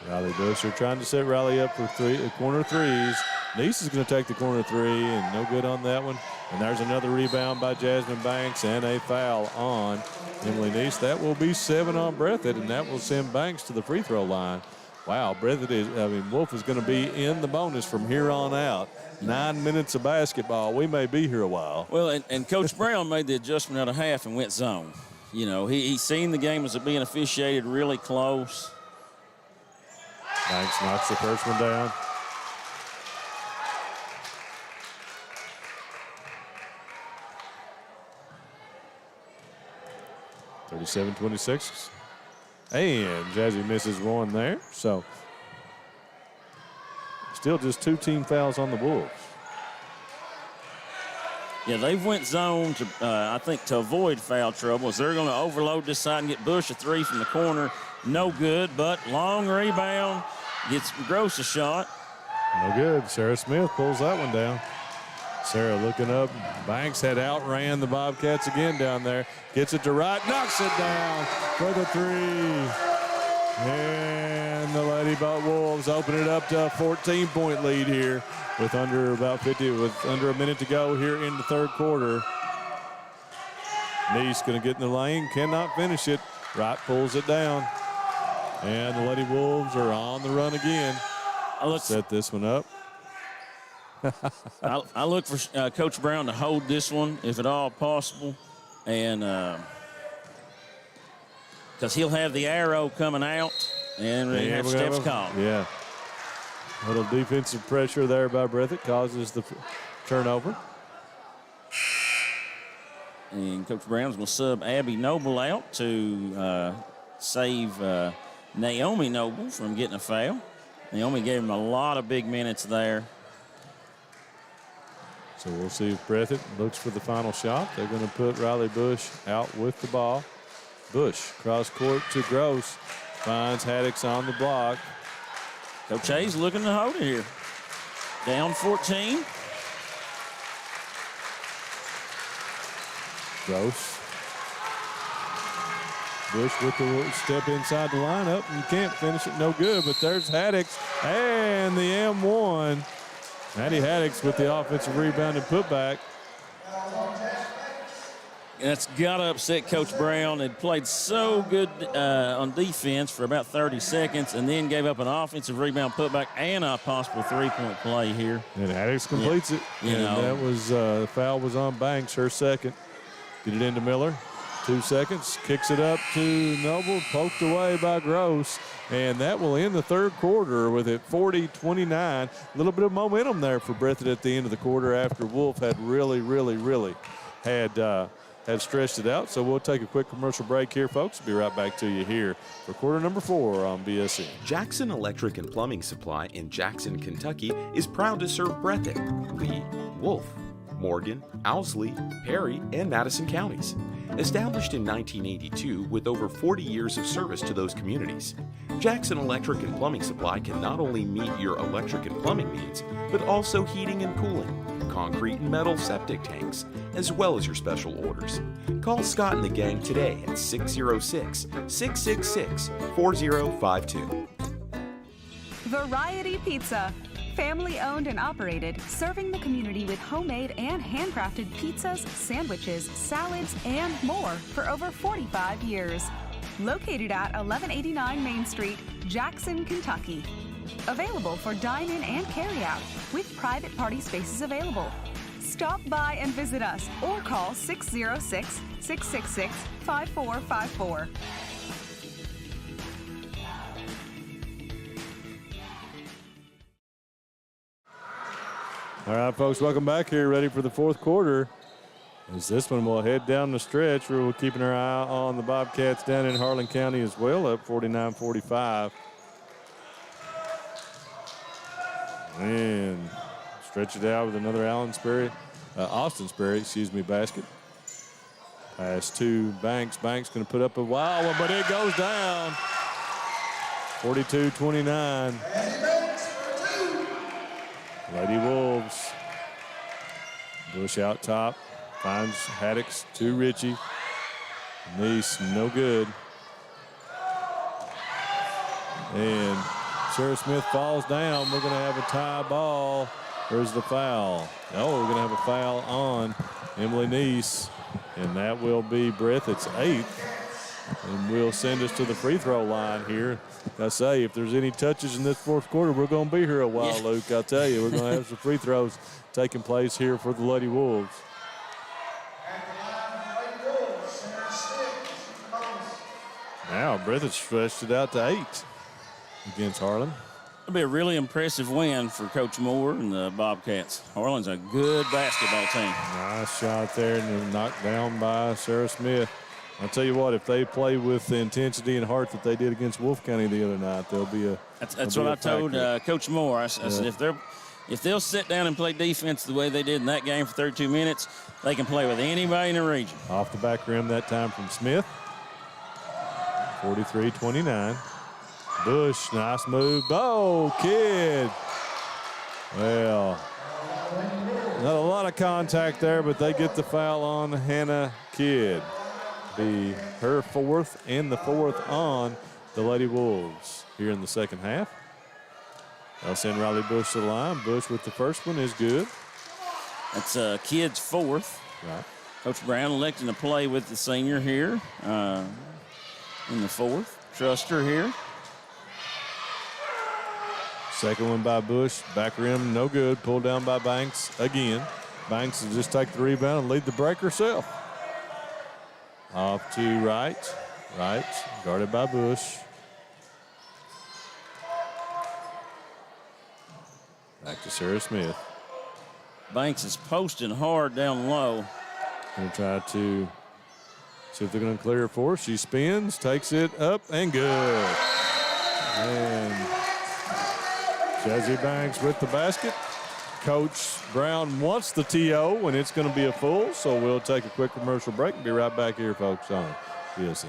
S1: Riley Bush are trying to set Riley up for corner threes. Neese is going to take the corner three, and no good on that one. And there's another rebound by Jasmine Banks and a foul on Emily Neese. That will be 7 on Breathitt, and that will send Banks to the free throw line. Wow, Wolfe is going to be in the bonus from here on out. 9 minutes of basketball. We may be here a while.
S2: Well, and Coach Brown made the adjustment at a half and went zone. You know, he's seen the game as it being officiated really close.
S1: Banks knocks the first one down. (37-26). And Jazzy misses one there. So still just 2 team fouls on the Wolves.
S2: Yeah, they've went zone to, I think, to avoid foul trouble. As they're going to overload this side and get Bush a 3 from the corner. No good, but long rebound. Gets Gross a shot.
S1: No good. Sarah Smith pulls that one down. Sarah looking up. Banks had outran the Bobcats again down there. Gets it to Wright, knocks it down for the 3. And the Lady Wolves open it up to a 14-point lead here with under a minute to go here in the third quarter. Neese going to get in the lane, cannot finish it. Wright pulls it down. And the Lady Wolves are on the run again. Set this one up.
S2: I look for Coach Brown to hold this one if at all possible. And because he'll have the arrow coming out and have steps called.
S1: Yeah. A little defensive pressure there by Breathitt causes the turnover.
S2: And Coach Brown's going to sub Abby Noble out to save Naomi Noble from getting a foul. Naomi gave him a lot of big minutes there.
S1: So we'll see if Breathitt looks for the final shot. They're going to put Riley Bush out with the ball. Bush cross court to Gross. Finds Haddix on the block.
S2: Coach Hayes looking to hold it here. Down 14.
S1: Gross. Bush with the step inside the lineup and can't finish it. No good, but there's Haddix and the M1. Maddie Haddix with the offensive rebound and putback.
S2: That's got to upset Coach Brown. Had played so good on defense for about 30 seconds and then gave up an offensive rebound putback and a possible 3-point play here.
S1: And Haddix completes it. That was the foul was on Banks, her second. Get it into Miller. 2 seconds. Kicks it up to Noble. Poked away by Gross. And that will end the third quarter with it 40-29. A little bit of momentum there for Breathitt at the end of the quarter after Wolfe had really had stretched it out. So we'll take a quick commercial break here, folks. Be right back to you here for quarter number 4 on BSN.
S14: Jackson Electric and Plumbing Supply in Jackson, Kentucky is proud to serve Breathitt, Lee, Wolfe, Morgan, Owsley, Perry, and Madison counties. Established in 1982 with over 40 years of service to those communities, Jackson Electric and Plumbing Supply can not only meet your electric and plumbing needs, but also heating and cooling, concrete and metal septic tanks, as well as your special orders. Call Scott and the gang today at 606-666-4052.
S13: Variety Pizza. Family owned and operated, serving the community with homemade and handcrafted pizzas, sandwiches, salads, and more for over 45 years. Located at 1189 Main Street, Jackson, Kentucky. Available for dine-in and carry-out, with private party spaces available. Stop by and visit us or call 606-666-5454.
S1: All right, folks, welcome back here. Ready for the fourth quarter. As this one will head down the stretch. We're keeping our eye on the Bobcats down in Harlan County as well, up 49-45. And stretch it out with another Austin Sperry, basket. Pass to Banks. Banks going to put up a wild one, but it goes down. 42-29. Lady Wolves. Bush out top. Finds Haddix to Ritchie. Nice, no good. And Sarah Smith falls down. We're going to have a tie ball. Where's the foul? Oh, we're going to have a foul on Emily Neese. And that will be Breathitt's 8th. And will send us to the free throw line here. I say, if there's any touches in this fourth quarter, we're going to be here a while, yeah. Luke. I'll tell you, we're going to have some free throws taking place here for the Lady Wolves. Now Breathitt stretched it out to 8 against Harlan.
S2: It'll be a really impressive win for Coach Moore and the Bobcats. Harlan's a good basketball team.
S1: Nice shot there, and knocked down by Sarah Smith. I'll tell you what, if they play with the intensity and heart that they did against Wolfe County the other night, they'll be a
S2: That's what I told Coach Moore. I said if they'll sit down and play defense the way they did in that game for 32 minutes, they can play with anybody in the region.
S1: Off the back rim that time from Smith. 43-29. Bush, nice move. Oh, Kidd. Well, not a lot of contact there, but they get the foul on Hannah Kidd. Be her 4th and the 4th on the Lady Wolves here in the second half. They'll send Riley Bush to the line. Bush with the first one is good.
S2: That's Kidd's 4th.
S1: Right.
S2: Coach Brown electing to play with the senior here in the 4th. Trust her here.
S1: Second one by Bush. Back rim, no good. Pulled down by Banks again. Banks will just take the rebound and lead the break herself. Off to Wright. Wright, guarded by Bush. Back to Sarah Smith.
S2: Banks is posting hard down low.
S1: Going to try to see if they're going to clear it for her. She spins, takes it up, and good. And Jazzy Banks with the basket. Coach Brown wants the TO, and it's going to be a full, so we'll take a quick commercial break and be right back here, folks, on BSN.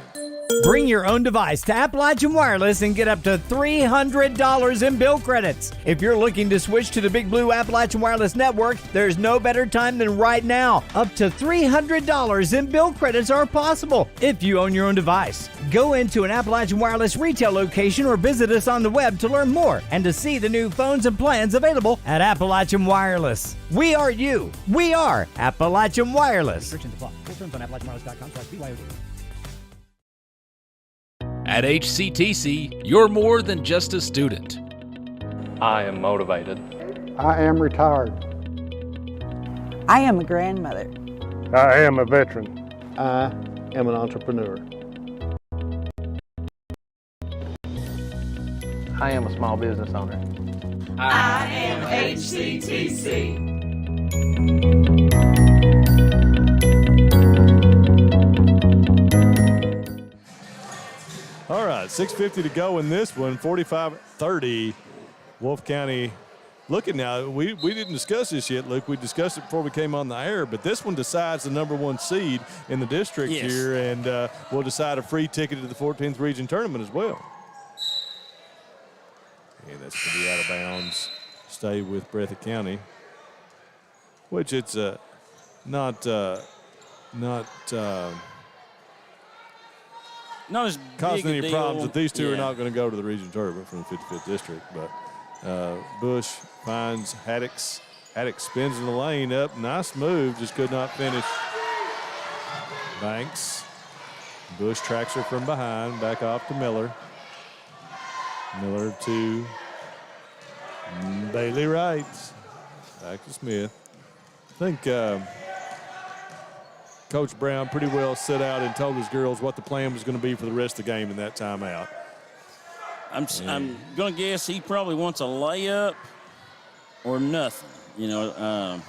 S4: Bring your own device to Appalachian Wireless and get up to $300 in bill credits. If you're looking to switch to the Big Blue Appalachian Wireless Network, there's no better time than right now. Up to $300 in bill credits are possible if you own your own device. Go into an Appalachian Wireless retail location or visit us on the web to learn more and to see the new phones and plans available at Appalachian Wireless. We are you. We are Appalachian Wireless.
S5: Restrictions apply. Full terms on AppalachianWireless.com/BYOD.
S6: At HCTC, you're more than just a student.
S7: I am motivated.
S8: I am retired.
S9: I am a grandmother.
S8: I am a veteran. I am an entrepreneur.
S7: I am a small business owner.
S10: I am HCTC.
S1: All right, 6:50 to go in this one, 45-30. Wolfe County looking now. We didn't discuss this yet, Luke. We discussed it before we came on the air, but this one decides the number 1 seed in the district here, and will decide a free ticket to the 14th region tournament as well. And that's going to be out of bounds. Stay with Breathitt County, which it's not
S2: as
S1: causing
S2: big a
S1: any
S2: deal.
S1: problems that these two are not going to go to the region tournament from the 55th district. But Bush finds Haddix. Haddix spins in the lane up. Nice move, just could not finish. Banks. Bush tracks her from behind, back off to Miller. Miller to Bailey Wright. Back to Smith. I think Coach Brown pretty well set out and told his girls what the plan was going to be for the rest of the game in that timeout.
S2: I'm going to guess he probably wants a layup or nothing. You know,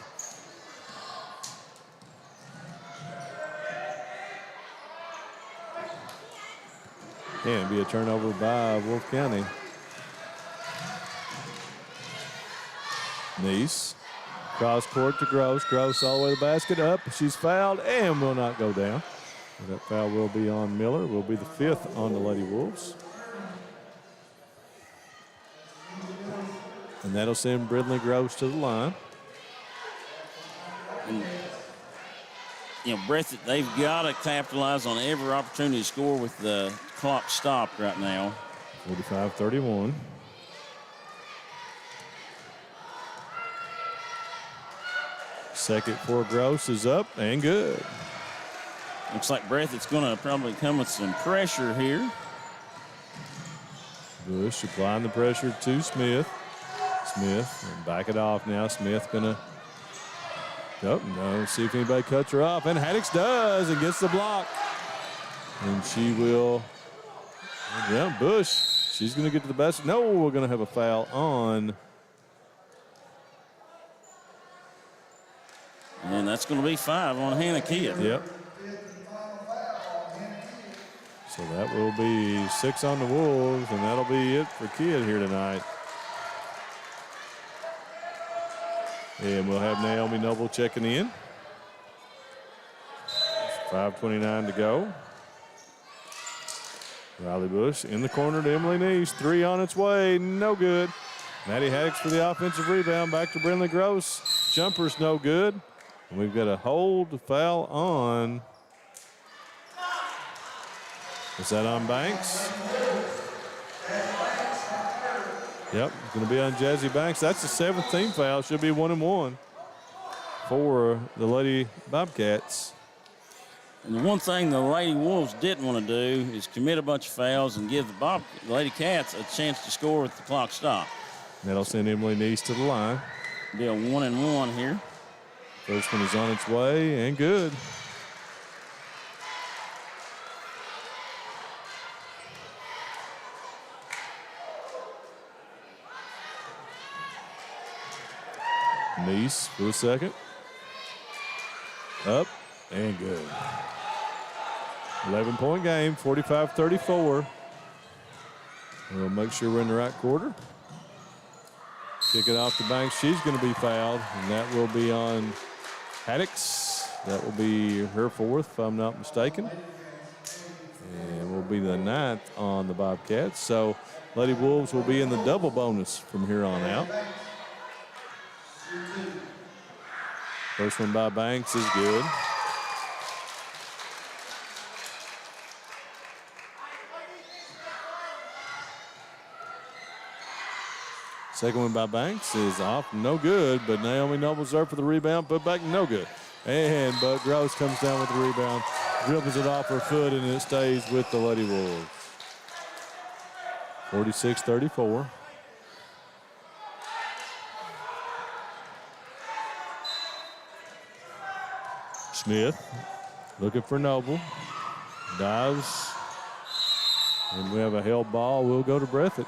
S1: Can be a turnover by Wolfe County. Nice. Cross court to Gross. Gross all the way to the basket. Up. She's fouled and will not go down. That foul will be on Miller. Will be the 5th on the Lady Wolves. And that'll send Brindley Gross to the line.
S2: and, you know, Breathitt, they've got to capitalize on every opportunity to score with the clock stopped right now.
S1: 45-31. Second for Gross is up and good.
S2: Looks like Breathitt's going to probably come with some pressure here.
S1: Bush applying the pressure to Smith. Smith, back it off now. Smith gonna, no, see if anybody cuts her off. And Haddix does and gets the block. And she will, Bush, she's gonna get to the basket. No, we're gonna have a foul on.
S2: And that's gonna be 5 on Hannah Kidd.
S1: Yep. So that will be 6 on the Wolves, and that'll be it for Kidd here tonight. And we'll have Naomi Noble checking in. 5:29 to go. Riley Bush in the corner to Emily Neese. 3 on its way, no good. Maddie Haddix for the offensive rebound. Back to Brindley Gross. Jumper's no good. And we've got a hold foul on. Is that on Banks? Yep, it's going to be on Jazzy Banks. That's the 7th team foul. Should be 1-1 for the Lady Bobcats.
S2: And the one thing the Lady Wolves didn't want to do is commit a bunch of fouls and give the Lady Cats a chance to score with the clock stopped.
S1: That'll send Emily Neese to the line.
S2: Be a 1-1 here.
S1: First one is on its way and good. Neese for the second. Up and good. 11-point game, 45-34. We'll make sure we're in the right quarter. Kick it off to Banks. She's going to be fouled, and that will be on Haddix. That will be her 4th, if I'm not mistaken. And will be the 9th on the Bobcats. So Lady Wolves will be in the double bonus from here on out. First one by Banks is good. Second one by Banks is off, no good, but Naomi Noble's there for the rebound, put back, no good. And but Gross comes down with the rebound, dribbles it off her foot, and it stays with the Lady Wolves. 46-34. Smith looking for Noble. Dives. And we have a held ball. We'll go to Breathitt.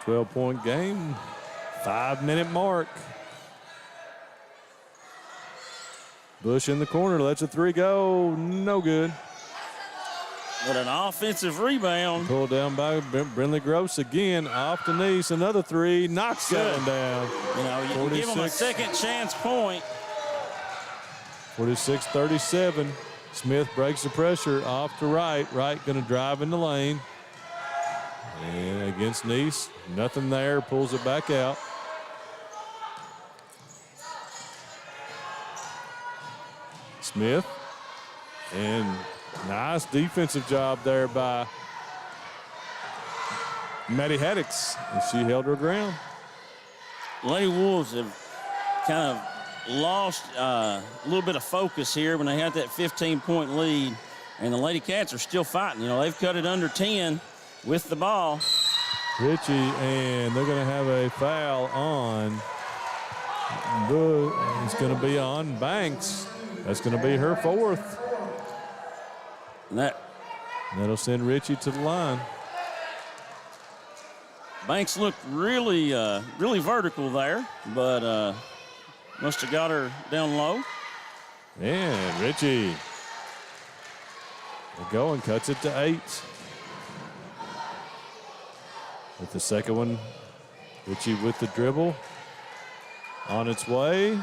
S1: .12-point game. 5-minute mark. Bush in the corner. Lets a 3 go. No good.
S2: But an offensive rebound.
S1: Pulled down by Brindley Gross again. Off to Neese. Another 3. Knocks that one down.
S2: You know, you give them a second chance point.
S1: 46-37. Smith breaks the pressure. Off to Wright. Wright going to drive in the lane. And against Neese. Nothing there. Pulls it back out. Smith. And nice defensive job there by Maddie Haddix. And she held her ground.
S2: Lady Wolves have kind of lost a little bit of focus here when they had that 15-point lead. And the Lady Cats are still fighting. You know, they've cut it under 10 with the ball.
S1: Ritchie, and they're going to have a foul on It's going to be on Banks. That's going to be her fourth.
S2: And
S1: that'll send Richie to the line.
S2: Banks looked really vertical there, but must have got her down low.
S1: And Richie going, cuts it to 8. With the second one, Richie with the dribble. On its way.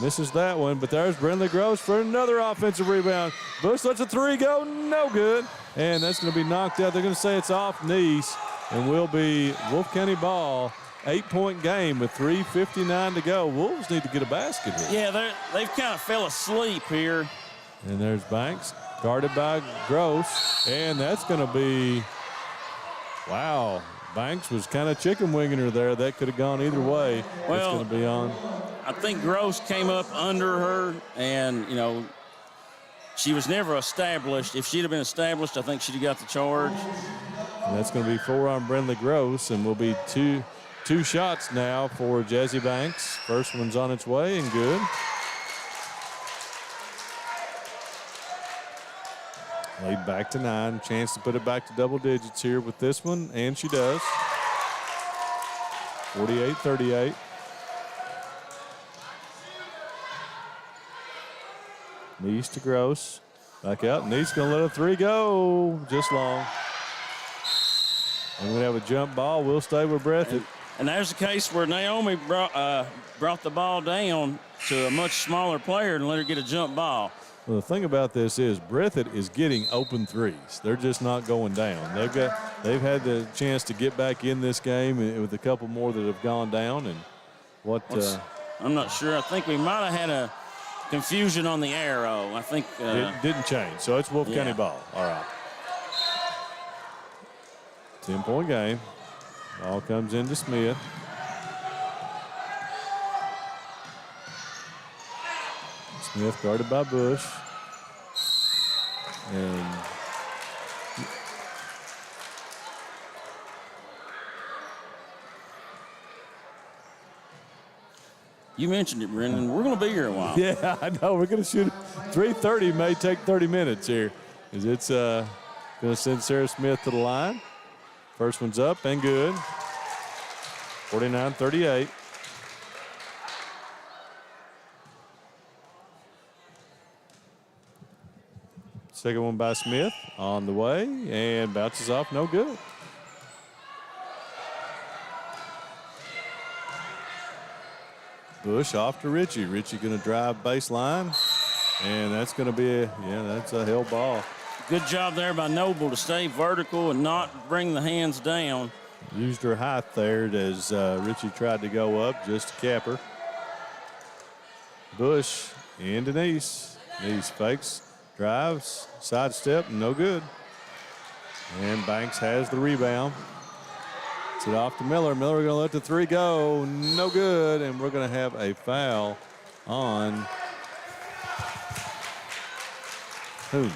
S1: Misses that one, but there's Brindley Gross for another offensive rebound. Bush lets a 3 go, no good. And that's going to be knocked out. They're going to say it's off Nice, and will be Wolfe County ball. 8-point game with 3:59 to go. Wolves need to get a basket here.
S2: Yeah, they've kind of fell asleep here.
S1: And there's Banks, guarded by Gross, and that's going to be, wow. Banks was kind of chicken winging her there. That could have gone either way.
S2: Well,
S1: it's going to be on.
S2: I think Gross came up under her, and, she was never established. If she'd have been established, I think she'd have got the charge.
S1: And that's going to be 4 on Brindley Gross, and will be two shots now for Jazzy Banks. First one's on its way and good. Lead back to 9. Chance to put it back to double digits here with this one, and she does. 48-38. Nice to Gross. Back out. Nice going to let a 3 go. Just long. And we have a jump ball. We'll stay with Breathitt.
S2: And there's a case where Naomi brought the ball down to a much smaller player and let her get a jump ball.
S1: Well, the thing about this is Breathitt is getting open threes. They're just not going down. They've had the chance to get back in this game with a couple more that have gone down. And
S2: I'm not sure. I think we might have had a confusion on the arrow. I think
S1: it didn't change. So it's Wolfe County ball. All right. 10-point game. Ball comes into Smith. Smith guarded by Bush. And
S2: you mentioned it, Brendan. We're going to be here a while.
S1: Yeah, I know. We're going to shoot 3:30. May take 30 minutes here. It's going to send Sarah Smith to the line. First one's up and good. 49-38. Second one by Smith on the way and bounces off, no good. Bush off to Richie. Richie going to drive baseline, and that's going to be that's a hell ball.
S2: Good job there by Noble to stay vertical and not bring the hands down.
S1: Used her height there as Richie tried to go up just to cap her. Bush into Nice. Nice fakes, drives, sidestep, no good. And Banks has the rebound. It's it off to Miller. Miller going to let the 3 go, no good. And we're going to have a foul on who?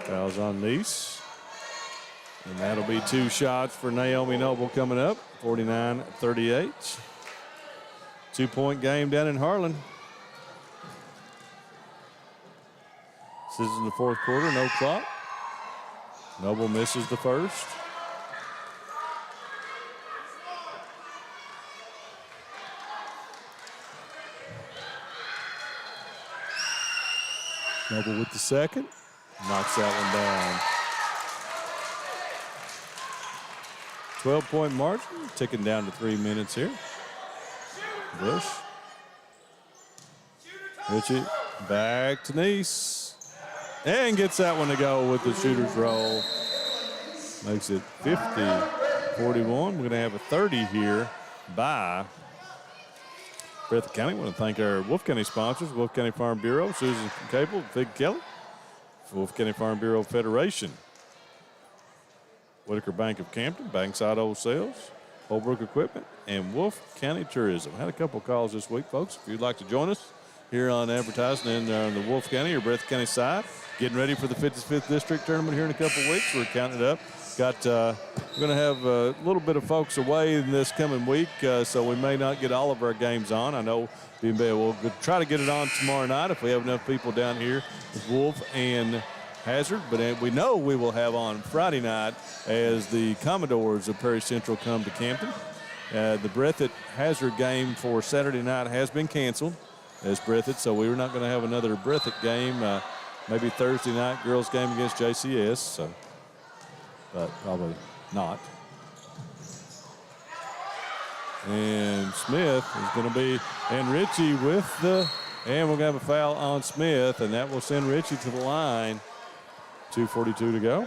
S1: Foul's on Nice. And that'll be 2 shots for Naomi Noble coming up. 49-38. 2-point game down in Harlan. This is in the 4th quarter, no clock. Noble misses the first. Noble with the second. Knocks that one down. 12-point margin, ticking down to 3 minutes here. Bush. Richie back to Nice. And gets that one to go with the shooter's roll. Makes it 50-41. We're going to have a 30 here by Breathitt County. I want to thank our Wolfe County sponsors, Wolfe County Farm Bureau, Susan Cable, Big Kelly, Wolfe County Farm Bureau Federation, Whitaker Bank of Campton, Bankside Auto Sales, Holbrook Equipment, and Wolfe County Tourism. Had a couple calls this week, folks. If you'd like to join us here on advertising in the Wolfe County or Breathitt County side. Getting ready for the 55th District Tournament here in a couple of weeks. We're counting it up. We're going to have a little bit of folks away in this coming week, so we may not get all of our games on. I know we'll try to get it on tomorrow night if we have enough people down here with Wolfe and Hazard, but we know we will have on Friday night as the Commodores of Perry Central come to Campton. The Breathitt Hazard game for Saturday night has been canceled as Breathitt, so we're not going to have another Breathitt game. Maybe Thursday night girls game against JCS, but probably not. And Smith is going to be, and Ritchie and we're going to have a foul on Smith, and that will send Ritchie to the line. 2:42 to go.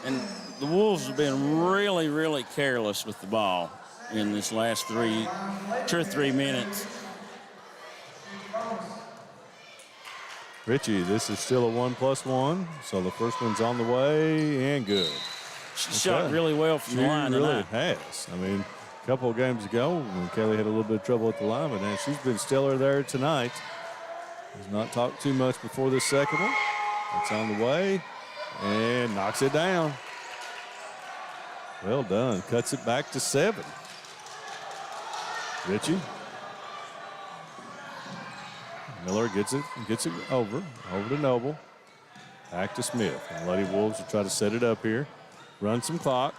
S2: And the Wolves have been really, really careless with the ball in this last 2 or 3 minutes.
S1: Ritchie, this is still a 1+1, so the first one's on the way and good.
S2: She shot really well from the line
S1: really
S2: tonight.
S1: has. I mean, a couple of games ago, when Kelly had a little bit of trouble at the line, but now she's been stellar there tonight. Has not talked too much before this second one. It's on the way and knocks it down. Well done. Cuts it back to 7. Ritchie. Miller gets it over to Noble. Back to Smith. And Lady Wolves will try to set it up here. Run some clock.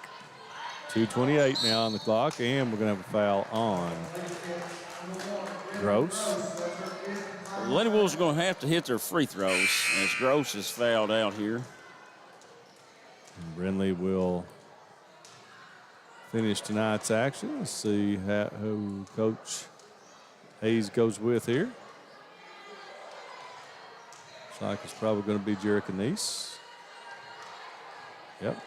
S1: 2:28 now on the clock, and we're going to have a foul on Gross.
S2: The Lady Wolves are going to have to hit their free throws as Gross is fouled out here.
S1: And Brindley will finish tonight's action. Let's see who Coach Hayes goes with here. Looks like it's probably going to be Jerica Neese. Yep.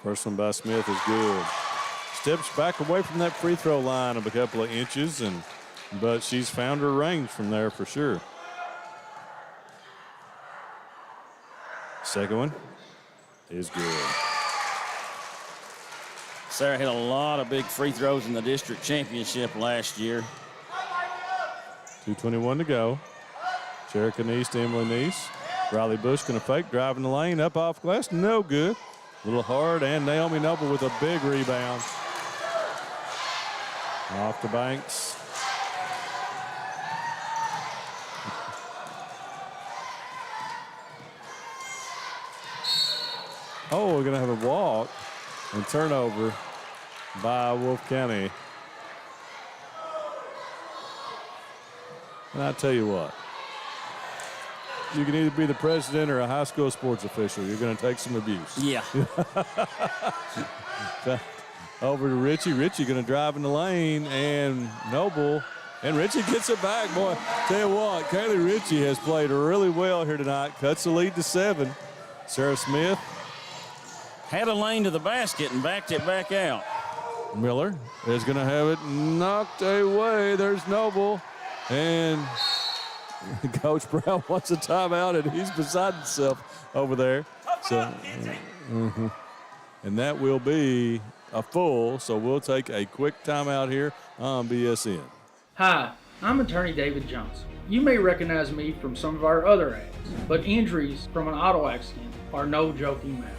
S1: First one by Smith is good. Steps back away from that free throw line of a couple of inches, but she's found her range from there for sure. Second one is good.
S2: Sarah had a lot of big free throws in the district championship last year.
S1: 2:21 to go. Jerica Neese to Emily Neese. Riley Bush going to fake, driving the lane, up off glass, no good. A little hard, and Naomi Noble with a big rebound. Off the Banks. Oh, we're going to have a walk and turnover by Wolfe County. And I tell you what, you can either be the president or a high school sports official. You're going to take some abuse.
S2: Yeah.
S1: Over to Ritchie. Ritchie going to drive in the lane, and Noble. And Ritchie gets it back. Boy, tell you what, Kaylee Ritchie has played really well here tonight. Cuts the lead to 7. Sarah Smith.
S2: Had a lane to the basket and backed it back out.
S1: Miller is going to have it knocked away. There's Noble. And Coach Brown wants a timeout, and he's beside himself over there. So, and that will be a full, so we'll take a quick timeout here on BSN.
S12: Hi, I'm attorney David Johnson. You may recognize me from some of our other ads, but injuries from an auto accident are no joking matter.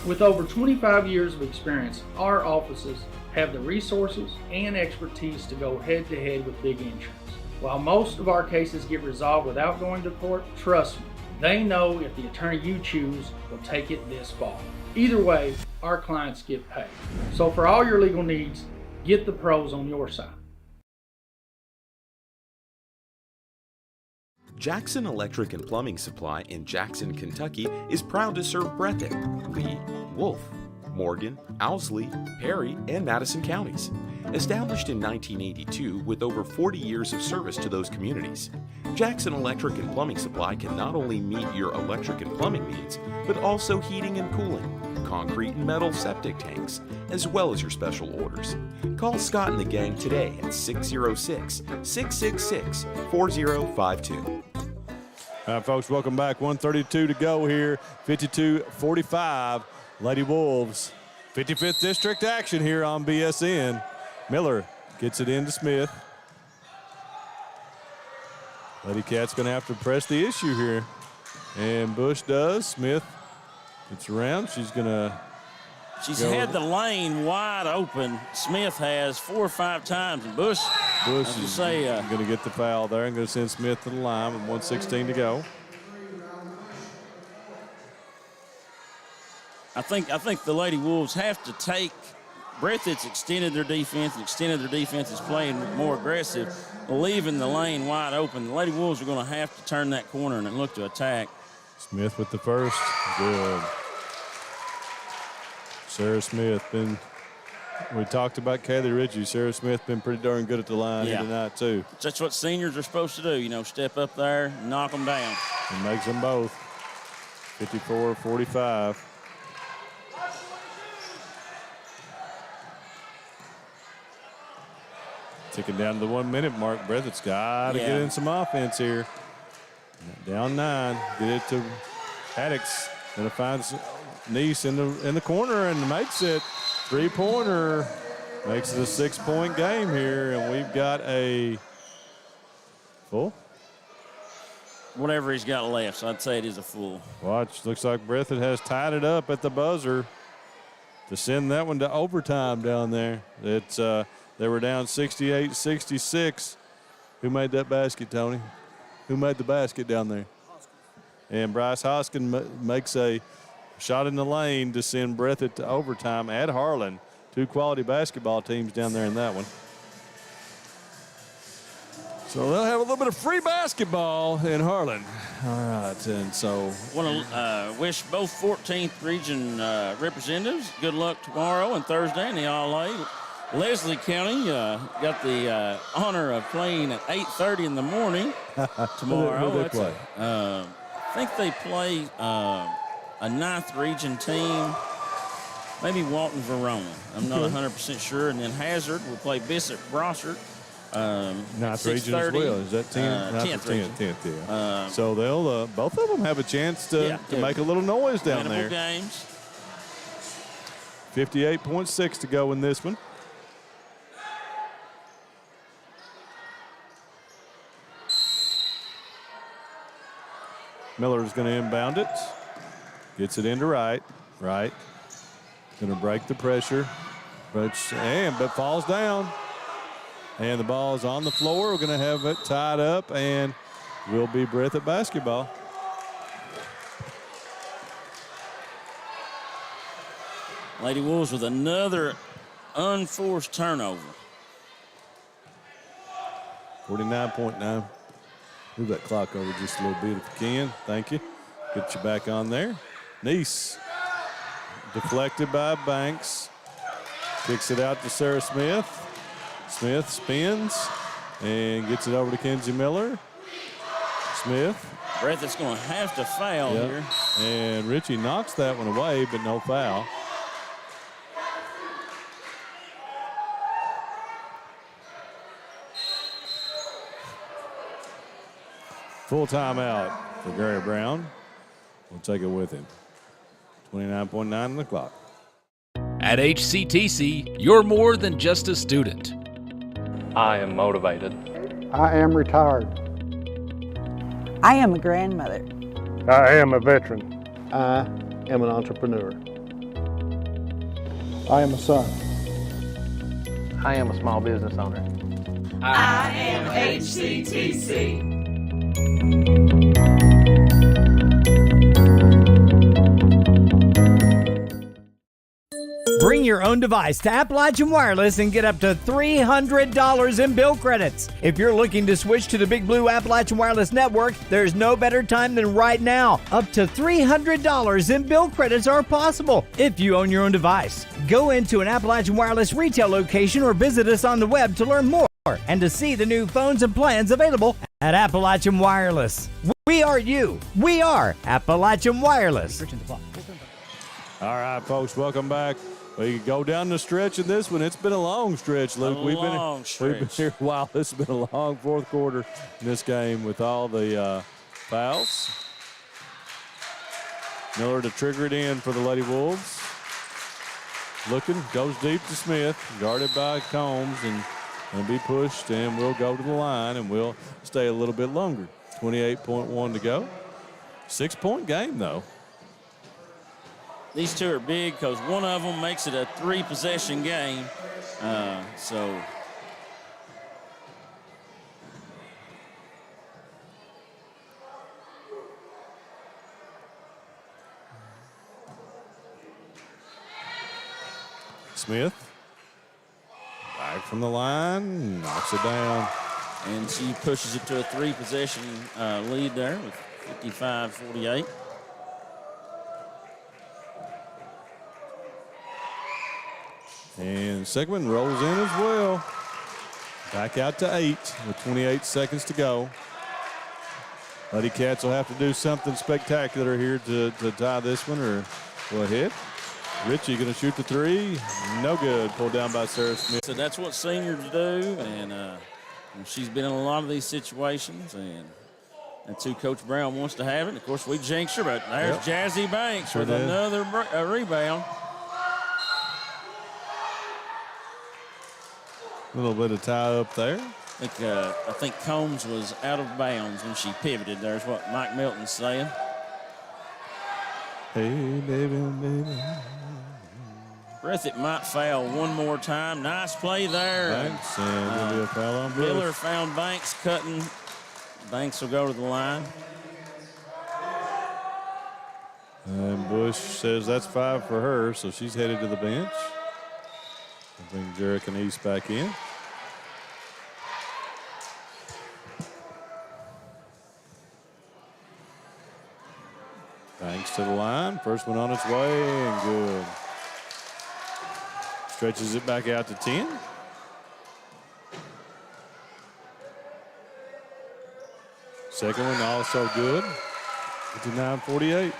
S12: With over 25 years of experience, our offices have the resources and expertise to go head-to-head with big insurance. While most of our cases get resolved without going to court, trust me, they know if the attorney you choose will take it this far. Either way, our clients get paid. So for all your legal needs, get the pros on your side.
S14: Jackson Electric and Plumbing Supply in Jackson, Kentucky is proud to serve Breathitt, Lee, Wolfe, Morgan, Owsley, Perry, and Madison counties. Established in 1982 with over 40 years of service to those communities, Jackson Electric and Plumbing Supply can not only meet your electric and plumbing needs, but also heating and cooling, concrete and metal septic tanks, as well as your special orders. Call Scott and the gang today at 606-666-4052.
S1: All right, folks, welcome back. 1:32 to go here. 52-45. Lady Wolves. 55th District action here on BSN. Miller gets it into Smith. LadyCats going to have to press the issue here. And Bush does. Smith gets around. She's
S2: had the lane wide open. Smith has 4 or 5 times. And Bush
S1: is going to get the foul there and going to send Smith to the line with 1:16 to go.
S2: I think the Lady Wolves have to take. Breathitt's extended their defense is playing more aggressive, leaving the lane wide open. The Lady Wolves are going to have to turn that corner and look to attack.
S1: Smith with the first. Good. Sarah Smith we talked about Kaylee Ritchie. Sarah Smith been pretty darn good at the line here tonight, too.
S2: That's what seniors are supposed to do, step up there, knock them down.
S1: And makes them both. 54-45. Ticking down to the 1 minute mark. Breathitt's got to get in some offense here. Down 9. Get it to Haddix. Gonna find Nice in the corner and makes it. 3-pointer. Makes it a 6-point game here. And we've got a full.
S2: Whatever he's got left, so I'd say it is a full.
S1: Watch. Looks like Breathitt has tied it up at the buzzer to send that one to overtime down there. They were down 68-66. Who made that basket, Tony? Who made the basket down there? And Bryce Hoskin makes a shot in the lane to send Breathitt to overtime at Harlan. 2 quality basketball teams down there in that one. So they'll have a little bit of free basketball in Harlan. All right, and so.
S2: Want to wish both 14th region representatives good luck tomorrow and Thursday in the All-A. Leslie County got the honor of playing at 8:30 in the morning tomorrow.
S1: Who they play?
S2: I think they play a 9th region team, maybe Walton Verona. I'm not 100% sure. And then Hazard will play Bissett Brossart.
S1: 9th region as well. Is that 10?
S2: 10th region.
S1: 10th, yeah. So they'll both of them have a chance to make a little noise down there.
S2: Games.
S1: 58.6 to go in this one. Miller's going to inbound it. Gets it into right. Going to break the pressure. But falls down. And the ball is on the floor. We're going to have it tied up and will be Breathitt basketball.
S2: Lady Wolves with another unforced turnover.
S1: 49.9. Move that clock over just a little bit if you can. Thank you. Get you back on there. Nice. Deflected by Banks. Kicks it out to Sarah Smith. Smith spins and gets it over to Kenzie Miller. Smith.
S2: Breathitt's going to have to foul here.
S1: And Ritchie knocks that one away, but no foul. Full timeout for Gary Brown. We'll take it with him. 29.9 on the clock.
S6: At HCTC, you're more than just a student.
S7: I am motivated.
S8: I am retired.
S9: I am a grandmother.
S8: I am a veteran. I am an entrepreneur. I am a son.
S7: I am a small business owner.
S10: I am HCTC.
S4: Bring your own device to Appalachian Wireless and get up to $300 in bill credits. If you're looking to switch to the Big Blue Appalachian Wireless Network, there's no better time than right now. Up to $300 in bill credits are possible if you own your own device. Go into an Appalachian Wireless retail location or visit us on the web to learn more and to see the new phones and plans available at Appalachian Wireless. We are you. We are Appalachian Wireless.
S1: All right, folks, welcome back. We go down the stretch in this one. It's been a long stretch, Luke. We've been here a while. This has been a long fourth quarter in this game with all the fouls. Miller to trigger it in for the Lady Wolves. Looking, goes deep to Smith, guarded by Combs, and be pushed, and we'll go to the line, and we'll stay a little bit longer. 28.1 to go. 6-point game, though.
S2: These two are big because one of them makes it a 3-possession game.
S1: Smith, back from the line, knocks it down.
S2: And she pushes it to a 3-possession lead there with 55-48.
S1: And Sigmund rolls in as well. Back out to 8 with 28 seconds to go. LadyCats will have to do something spectacular here to tie this one, or go ahead. Richie going to shoot the 3. No good. Pulled down by Sarah Smith.
S2: So that's what seniors do, and she's been in a lot of these situations, and that's who Coach Brown wants to have it. And of course, we jinx her, but there's Jazzy Banks with another rebound.
S1: A little bit of tie up there.
S2: I think Combs was out of bounds when she pivoted. There's what Mike Milton's saying.
S1: Hey, baby, baby.
S2: Breathitt might foul one more time. Nice play there.
S1: Banks, and there'll be a foul on Bush.
S2: Miller found Banks cutting. Banks will go to the line.
S1: And Bush says that's 5 for her, so she's headed to the bench. Bring Jarek and East back in. Banks to the line. First one on its way, and good. Stretches it back out to 10. Second one also good. 59-48.